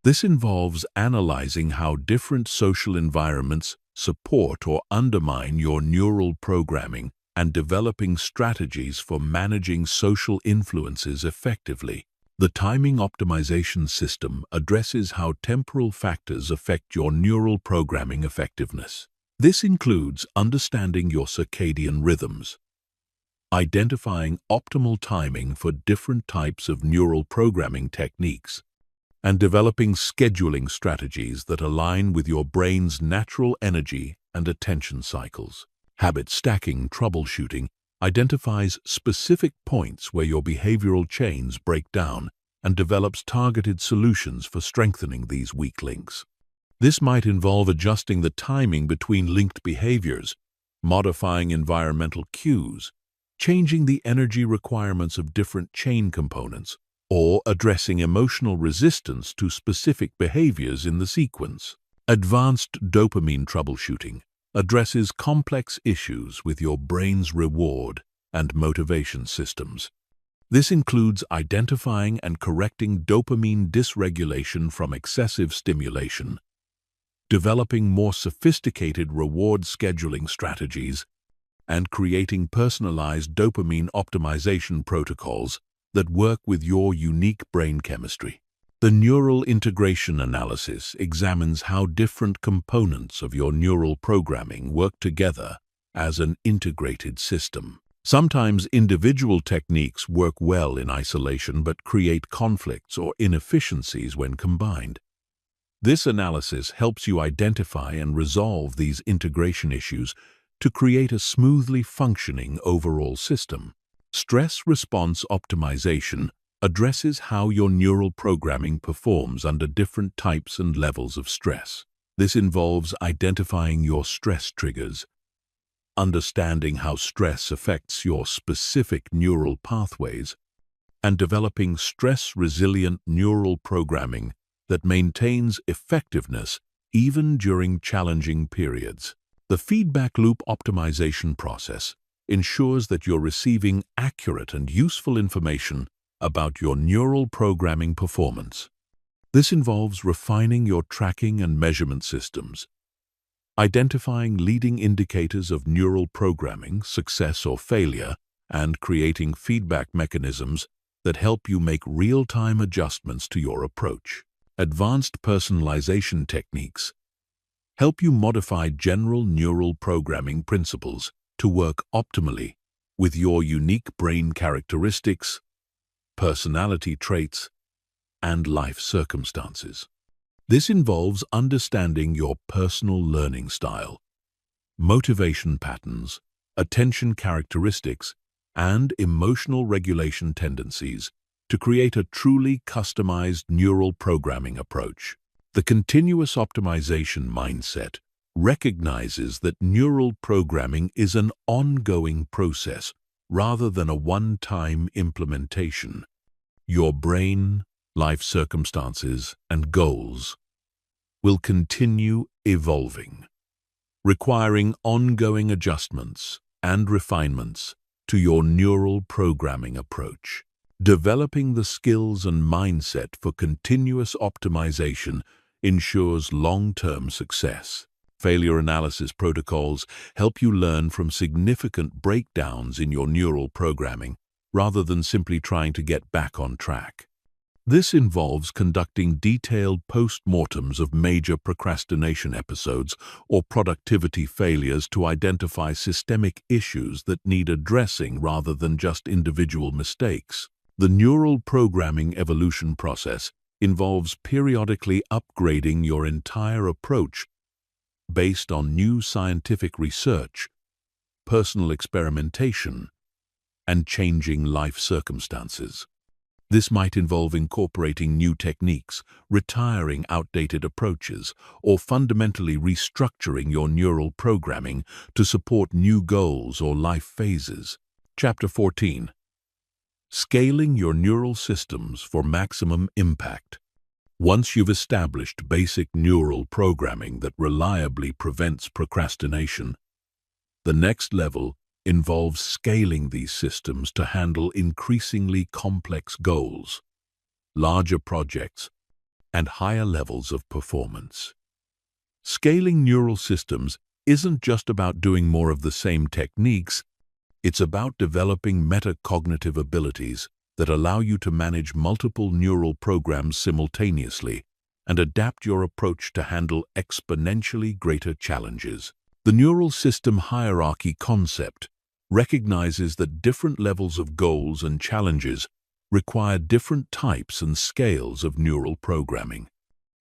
This involves analyzing how different social environments support or undermine your neural programming and developing strategies for managing social influences effectively. The timing optimization system addresses how temporal factors affect your neural programming effectiveness. This includes understanding your circadian rhythms, identifying optimal timing for different types of neural programming techniques, and developing scheduling strategies that align with your brain's natural energy and attention cycles. Habit stacking troubleshooting identifies specific points where your behavioral chains break down and develops targeted solutions for strengthening these weak links. This might involve adjusting the timing between linked behaviors, modifying environmental cues, changing the energy requirements of different chain components, or addressing emotional resistance to specific behaviors in the sequence. Advanced dopamine troubleshooting addresses complex issues with your brain's reward and motivation systems. This includes identifying and correcting dopamine dysregulation from excessive stimulation, developing more sophisticated reward scheduling strategies, and creating personalized dopamine optimization protocols that work with your unique brain chemistry. The neural integration analysis examines how different components of your neural programming work together as an integrated system. Sometimes individual techniques work well in isolation but create conflicts or inefficiencies when combined. This analysis helps you identify and resolve these integration issues to create a smoothly functioning overall system. Stress response optimization addresses how your neural programming performs under different types and levels of stress. This involves identifying your stress triggers, understanding how stress affects your specific neural pathways, and developing stress-resilient neural programming that maintains effectiveness even during challenging periods. The feedback loop optimization process ensures that you're receiving accurate and useful information about your neural programming performance. This involves refining your tracking and measurement systems, identifying leading indicators of neural programming, success or failure, and creating feedback mechanisms that help you make real-time adjustments to your approach. Advanced personalization techniques help you modify general neural programming principles to work optimally with your unique brain characteristics, personality traits, and life circumstances. This involves understanding your personal learning style, motivation patterns, attention characteristics, and emotional regulation tendencies to create a truly customized neural programming approach. The continuous optimization mindset recognizes that neural programming is an ongoing process rather than a one-time implementation. Your brain, life circumstances, and goals will continue evolving. requiring ongoing adjustments and refinements to your neural programming approach. Developing the skills and mindset for continuous optimization ensures long-term success. Failure analysis protocols help you learn from significant breakdowns in your neural programming rather than simply trying to get back on track. This involves conducting detailed post-mortems of major procrastination episodes or productivity failures to identify systemic issues that need addressing rather than just individual mistakes. The neural programming evolution process involves periodically upgrading your entire approach based on new scientific research, personal experimentation, and changing life circumstances. This might involve incorporating new techniques, retiring outdated approaches, or fundamentally restructuring your neural programming to support new goals or life phases. Chapter 14. Scaling your neural systems for maximum impact. Once you've established basic neural programming that reliably prevents procrastination, the next level involves scaling these systems to handle increasingly complex goals, larger projects, and higher levels of performance. Scaling neural systems isn't just about doing more of the same techniques, it's about developing metacognitive abilities that allow you to manage multiple neural programs simultaneously and adapt your approach to handle exponentially greater challenges. The neural system hierarchy concept recognizes that different levels of goals and challenges require different types and scales of neural programming.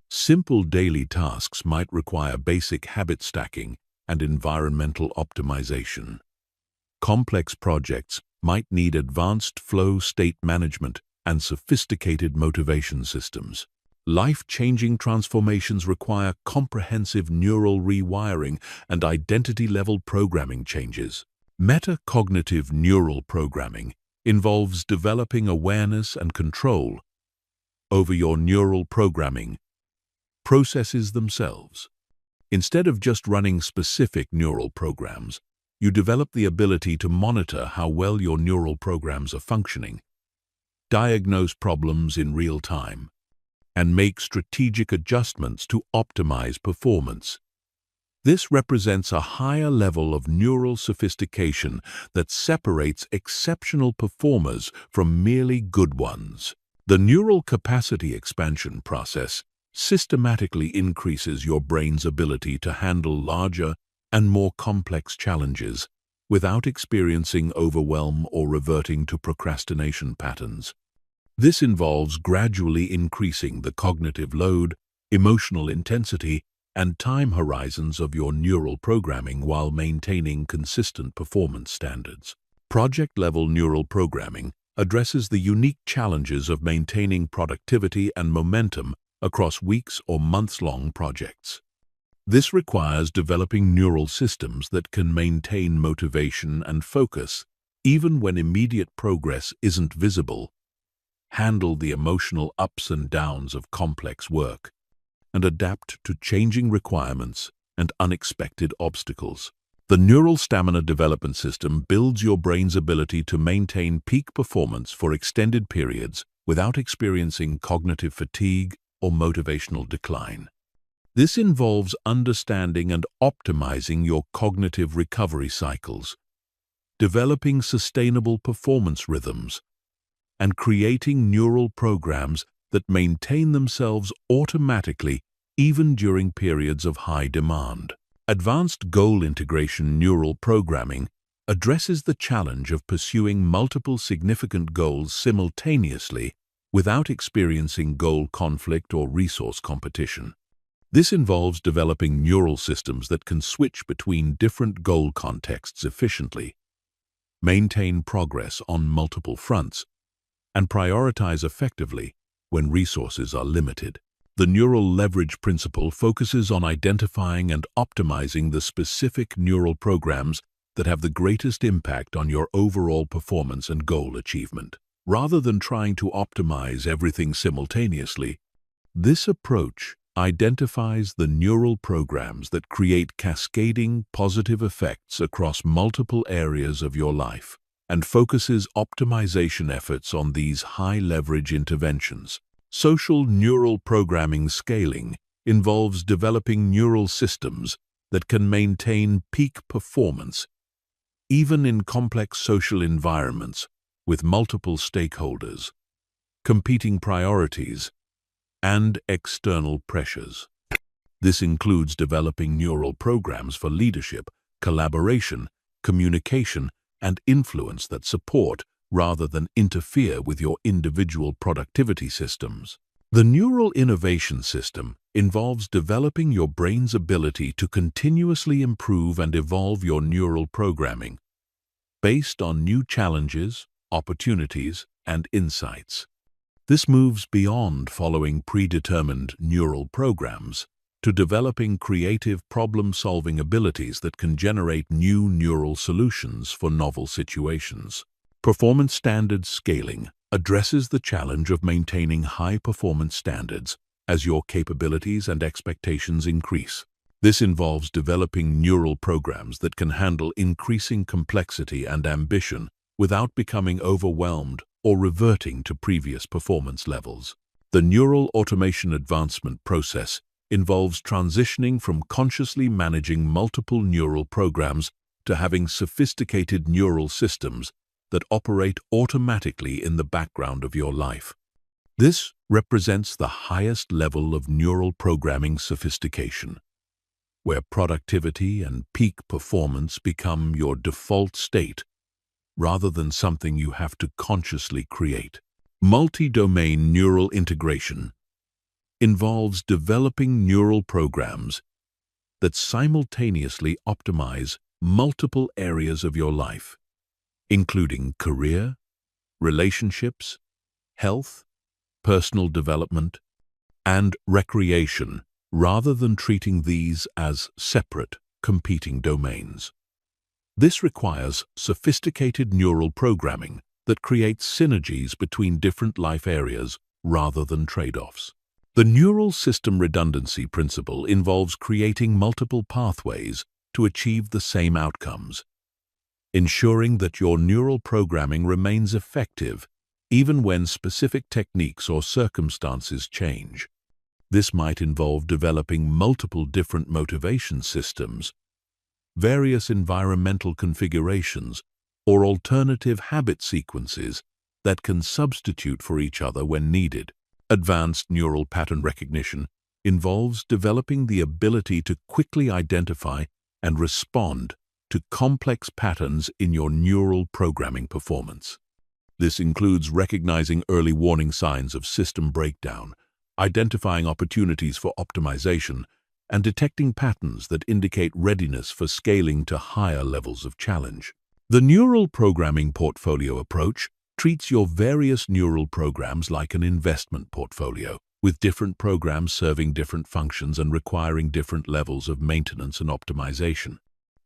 Simple daily tasks might require basic habit stacking and environmental optimization. Complex projects might need advanced flow state management and sophisticated motivation systems. Life-changing transformations require comprehensive neural rewiring and identity-level programming changes. Metacognitive neural programming involves developing awareness and control over your neural programming processes themselves. Instead of just running specific neural programs, you develop the ability to monitor how well your neural programs are functioning, diagnose problems in real time, and make strategic adjustments to optimize performance. This represents a higher level of neural sophistication that separates exceptional performers from merely good ones. The neural capacity expansion process systematically increases your brain's ability to handle larger and more complex challenges without experiencing overwhelm or reverting to procrastination patterns. This involves gradually increasing the cognitive load, emotional intensity, and time horizons of your neural programming while maintaining consistent performance standards. Project-level neural programming addresses the unique challenges of maintaining productivity and momentum across weeks or months-long projects. This requires developing neural systems that can maintain motivation and focus even when immediate progress isn't visible, handle the emotional ups and downs of complex work, and adapt to changing requirements and unexpected obstacles. The Neural Stamina Development System builds your brain's ability to maintain peak performance for extended periods without experiencing cognitive fatigue or motivational decline. This involves understanding and optimizing your cognitive recovery cycles, developing sustainable performance rhythms, and creating neural programs that maintain themselves automatically even during periods of high demand. Advanced goal integration neural programming addresses the challenge of pursuing multiple significant goals simultaneously without experiencing goal conflict or resource competition. This involves developing neural systems that can switch between different goal contexts efficiently, maintain progress on multiple fronts, and prioritize effectively when resources are limited. The neural leverage principle focuses on identifying and optimizing the specific neural programs that have the greatest impact on your overall performance and goal achievement. Rather than trying to optimize everything simultaneously, this approach identifies the neural programs that create cascading positive effects across multiple areas of your life and focuses optimization efforts on these high-leverage interventions. Social neural programming scaling involves developing neural systems that can maintain peak performance, even in complex social environments with multiple stakeholders, competing priorities, and external pressures. This includes developing neural programs for leadership, collaboration, communication, and influence that support rather than interfere with your individual productivity systems. The neural innovation system involves developing your brain's ability to continuously improve and evolve your neural programming based on new challenges, opportunities, and insights. This moves beyond following predetermined neural programs to developing creative problem-solving abilities that can generate new neural solutions for novel situations. Performance standard scaling addresses the challenge of maintaining high-performance standards as your capabilities and expectations increase. This involves developing neural programs that can handle increasing complexity and ambition without becoming overwhelmed or reverting to previous performance levels. The neural automation advancement process involves transitioning from consciously managing multiple neural programs to having sophisticated neural systems that operate automatically in the background of your life. This represents the highest level of neural programming sophistication, where productivity and peak performance become your default state rather than something you have to consciously create. Multi-domain neural integration involves developing neural programs that simultaneously optimize multiple areas of your life, including career, relationships, health, personal development, and recreation, rather than treating these as separate, competing domains. This requires sophisticated neural programming that creates synergies between different life areas rather than trade-offs. The neural system redundancy principle involves creating multiple pathways to achieve the same outcomes, ensuring that your neural programming remains effective even when specific techniques or circumstances change. This might involve developing multiple different motivation systems, various environmental configurations, or alternative habit sequences that can substitute for each other when needed. Advanced neural pattern recognition involves developing the ability to quickly identify and respond to complex patterns in your neural programming performance. This includes recognizing early warning signs of system breakdown, identifying opportunities for optimization, and detecting patterns that indicate readiness for scaling to higher levels of challenge. The neural programming portfolio approach treats your various neural programs like an investment portfolio, with different programs serving different functions and requiring different levels of maintenance and optimization.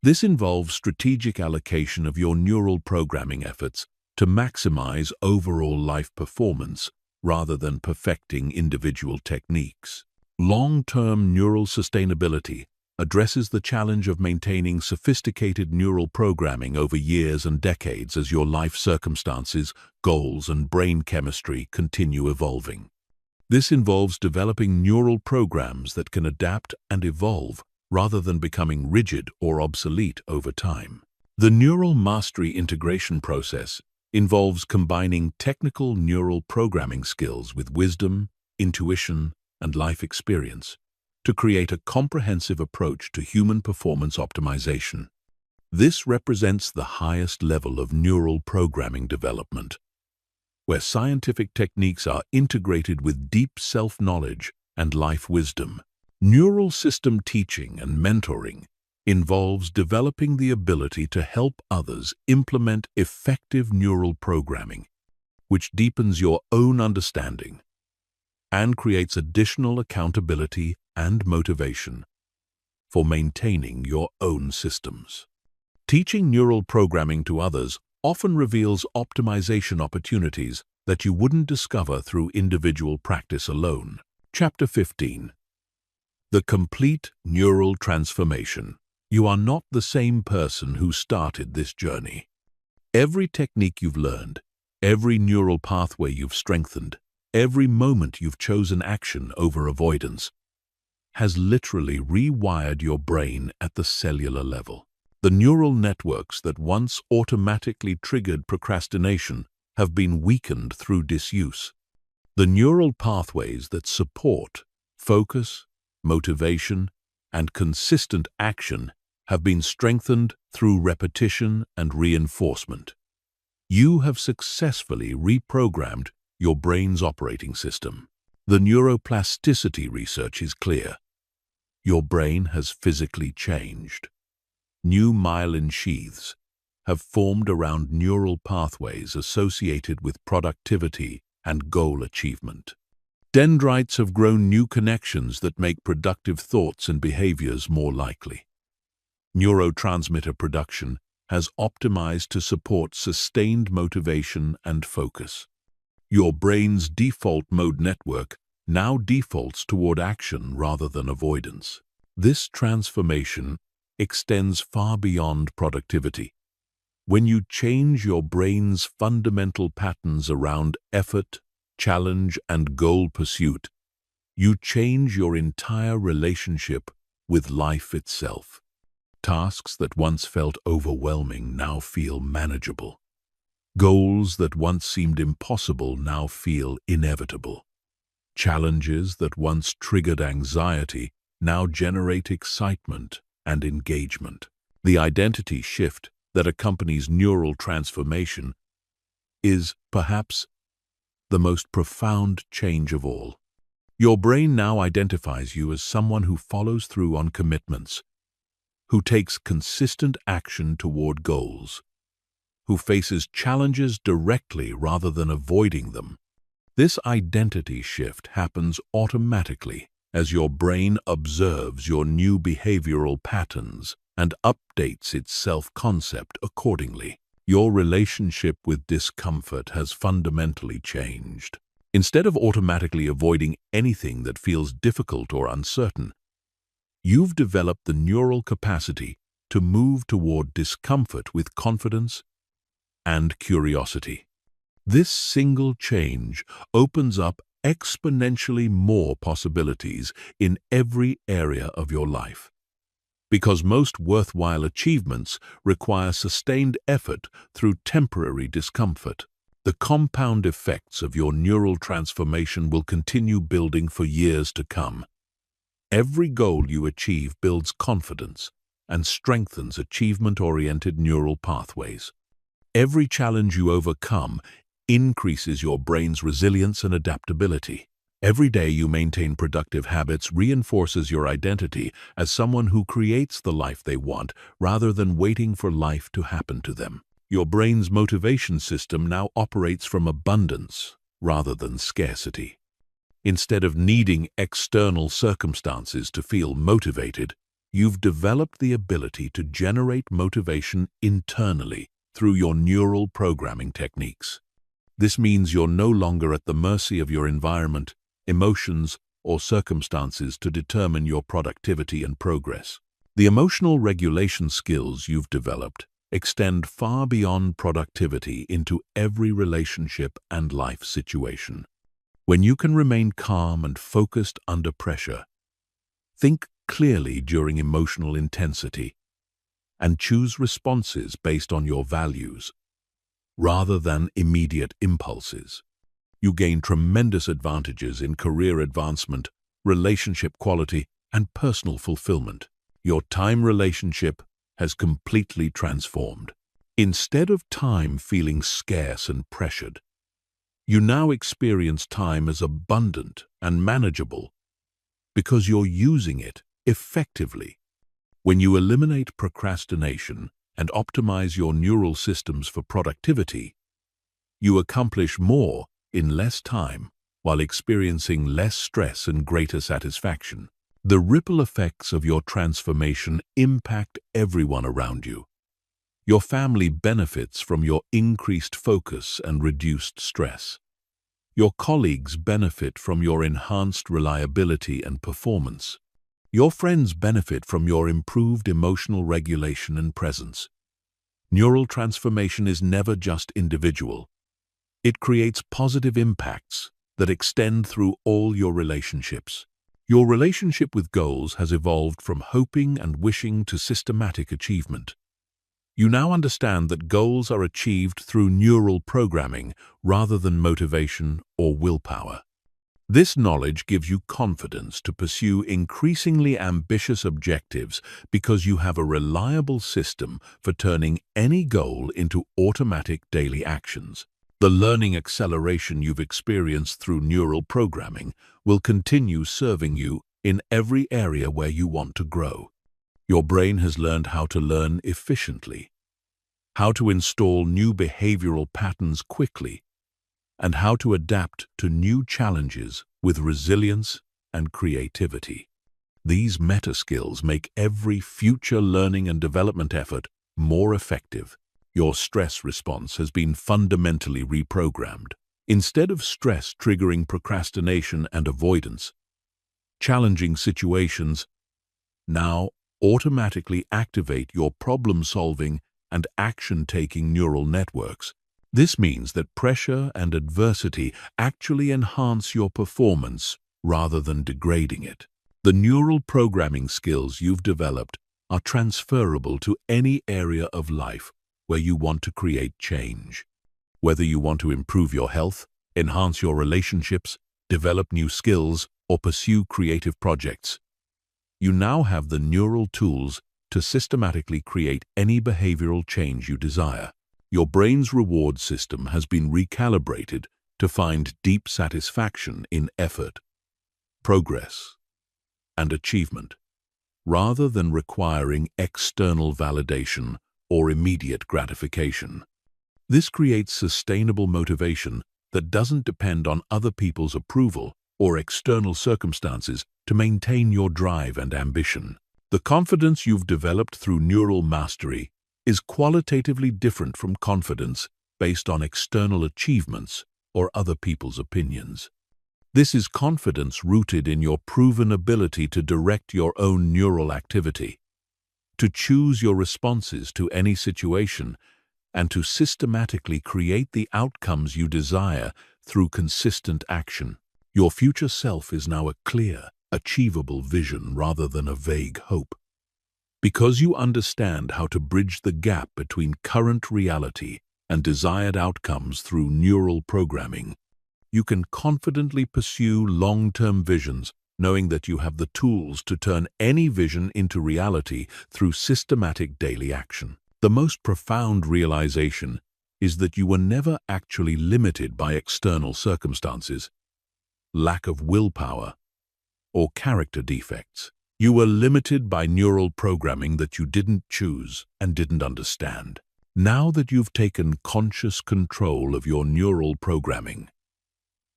This involves strategic allocation of your neural programming efforts to maximize overall life performance rather than perfecting individual techniques. Long-term neural sustainability addresses the challenge of maintaining sophisticated neural programming over years and decades as your life circumstances, goals, and brain chemistry continue evolving. This involves developing neural programs that can adapt and evolve rather than becoming rigid or obsolete over time. The neural mastery integration process involves combining technical neural programming skills with wisdom, intuition, and life experience to create a comprehensive approach to human performance optimization. This represents the highest level of neural programming development, where scientific techniques are integrated with deep self-knowledge and life wisdom. Neural system teaching and mentoring involves developing the ability to help others implement effective neural programming, which deepens your own understanding and creates additional accountability and motivation for maintaining your own systems. Teaching neural programming to others often reveals optimization opportunities that you wouldn't discover through individual practice alone. Chapter 15. The complete neural transformation. You are not the same person who started this journey. Every technique you've learned, every neural pathway you've strengthened, every moment you've chosen action over avoidance, has literally rewired your brain at the cellular level. The neural networks that once automatically triggered procrastination have been weakened through disuse. The neural pathways that support focus, motivation, and consistent action have been strengthened through repetition and reinforcement. You have successfully reprogrammed your brain's operating system. The neuroplasticity research is clear. Your brain has physically changed. New myelin sheaths have formed around neural pathways associated with productivity and goal achievement. Dendrites have grown new connections that make productive thoughts and behaviors more likely. Neurotransmitter production has optimized to support sustained motivation and focus. Your brain's default mode network now defaults toward action rather than avoidance. This transformation extends far beyond productivity. When you change your brain's fundamental patterns around effort, challenge, and goal pursuit, you change your entire relationship with life itself. Tasks that once felt overwhelming now feel manageable. Goals that once seemed impossible now feel inevitable. Challenges that once triggered anxiety now generate excitement and engagement. The identity shift that accompanies neural transformation is, perhaps, the most profound change of all. Your brain now identifies you as someone who follows through on commitments, who takes consistent action toward goals, who faces challenges directly rather than avoiding them. This identity shift happens automatically as your brain observes your new behavioral patterns and updates its self-concept accordingly. Your relationship with discomfort has fundamentally changed. Instead of automatically avoiding anything that feels difficult or uncertain, you've developed the neural capacity to move toward discomfort with confidence and curiosity. This single change opens up exponentially more possibilities in every area of your life. Because most worthwhile achievements require sustained effort through temporary discomfort, the compound effects of your neural transformation will continue building for years to come. Every goal you achieve builds confidence and strengthens achievement-oriented neural pathways. Every challenge you overcome increases your brain's resilience and adaptability. Every day you maintain productive habits reinforces your identity as someone who creates the life they want rather than waiting for life to happen to them. Your brain's motivation system now operates from abundance rather than scarcity. Instead of needing external circumstances to feel motivated, you've developed the ability to generate motivation internally through your neural programming techniques. This means you're no longer at the mercy of your environment, emotions, or circumstances to determine your productivity and progress. The emotional regulation skills you've developed extend far beyond productivity into every relationship and life situation. When you can remain calm and focused under pressure, think clearly during emotional intensity, and choose responses based on your values, rather than immediate impulses, you gain tremendous advantages in career advancement, relationship quality, and personal fulfillment. Your time relationship has completely transformed. Instead of time feeling scarce and pressured, you now experience time as abundant and manageable because you're using it effectively. When you eliminate procrastination and optimize your neural systems for productivity, you accomplish more in less time while experiencing less stress and greater satisfaction. The ripple effects of your transformation impact everyone around you. Your family benefits from your increased focus and reduced stress. Your colleagues benefit from your enhanced reliability and performance. Your friends benefit from your improved emotional regulation and presence. Neural transformation is never just individual. It creates positive impacts that extend through all your relationships. Your relationship with goals has evolved from hoping and wishing to systematic achievement. You now understand that goals are achieved through neural programming rather than motivation or willpower. This knowledge gives you confidence to pursue increasingly ambitious objectives because you have a reliable system for turning any goal into automatic daily actions. The learning acceleration you've experienced through neural programming will continue serving you in every area where you want to grow. Your brain has learned how to learn efficiently, how to install new behavioral patterns quickly, and how to adapt to new challenges with resilience and creativity. These meta skills make every future learning and development effort more effective. Your stress response has been fundamentally reprogrammed. Instead of stress triggering procrastination and avoidance, challenging situations now automatically activate your problem-solving and action-taking neural networks. This means that pressure and adversity actually enhance your performance rather than degrading it. The neural programming skills you've developed are transferable to any area of life where you want to create change. Whether you want to improve your health, enhance your relationships, develop new skills, or pursue creative projects, you now have the neural tools to systematically create any behavioral change you desire. Your brain's reward system has been recalibrated to find deep satisfaction in effort, progress, and achievement, rather than requiring external validation or immediate gratification. This creates sustainable motivation that doesn't depend on other people's approval or external circumstances to maintain your drive and ambition. The confidence you've developed through neural mastery is qualitatively different from confidence based on external achievements or other people's opinions. This is confidence rooted in your proven ability to direct your own neural activity, to choose your responses to any situation, and to systematically create the outcomes you desire through consistent action. Your future self is now a clear, achievable vision rather than a vague hope. Because you understand how to bridge the gap between current reality and desired outcomes through neural programming, you can confidently pursue long-term visions, knowing that you have the tools to turn any vision into reality through systematic daily action. The most profound realization is that you were never actually limited by external circumstances, lack of willpower, or character defects. You were limited by neural programming that you didn't choose and didn't understand. Now that you've taken conscious control of your neural programming,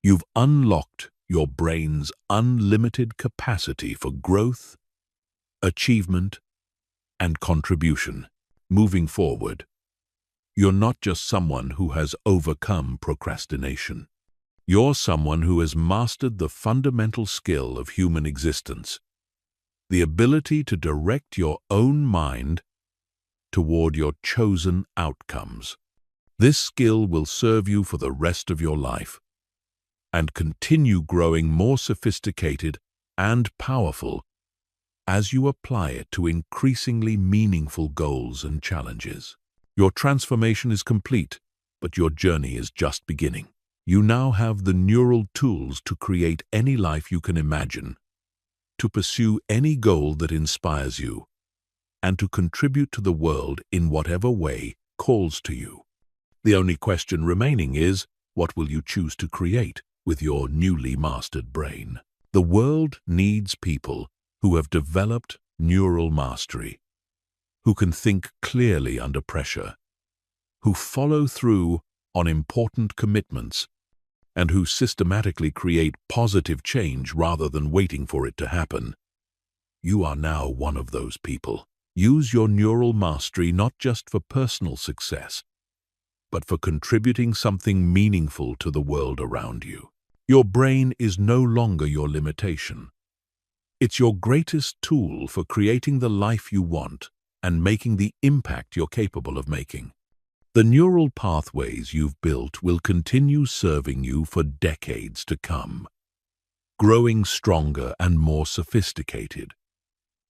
you've unlocked your brain's unlimited capacity for growth, achievement, and contribution. Moving forward, you're not just someone who has overcome procrastination. You're someone who has mastered the fundamental skill of human existence, the ability to direct your own mind toward your chosen outcomes. This skill will serve you for the rest of your life and continue growing more sophisticated and powerful as you apply it to increasingly meaningful goals and challenges. Your transformation is complete, but your journey is just beginning. You now have the neural tools to create any life you can imagine, to pursue any goal that inspires you, and to contribute to the world in whatever way calls to you. The only question remaining is, what will you choose to create with your newly mastered brain? The world needs people who have developed neural mastery, who can think clearly under pressure, who follow through on important commitments, and who systematically create positive change rather than waiting for it to happen. You are now one of those people. Use your neural mastery not just for personal success, but for contributing something meaningful to the world around you. Your brain is no longer your limitation. It's your greatest tool for creating the life you want and making the impact you're capable of making. The neural pathways you've built will continue serving you for decades to come, growing stronger and more sophisticated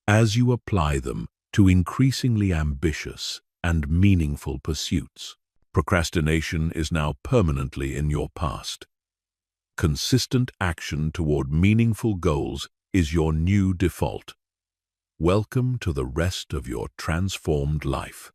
as you apply them to increasingly ambitious and meaningful pursuits. Procrastination is now permanently in your past. Consistent action toward meaningful goals is your new default. Welcome to the rest of your transformed life.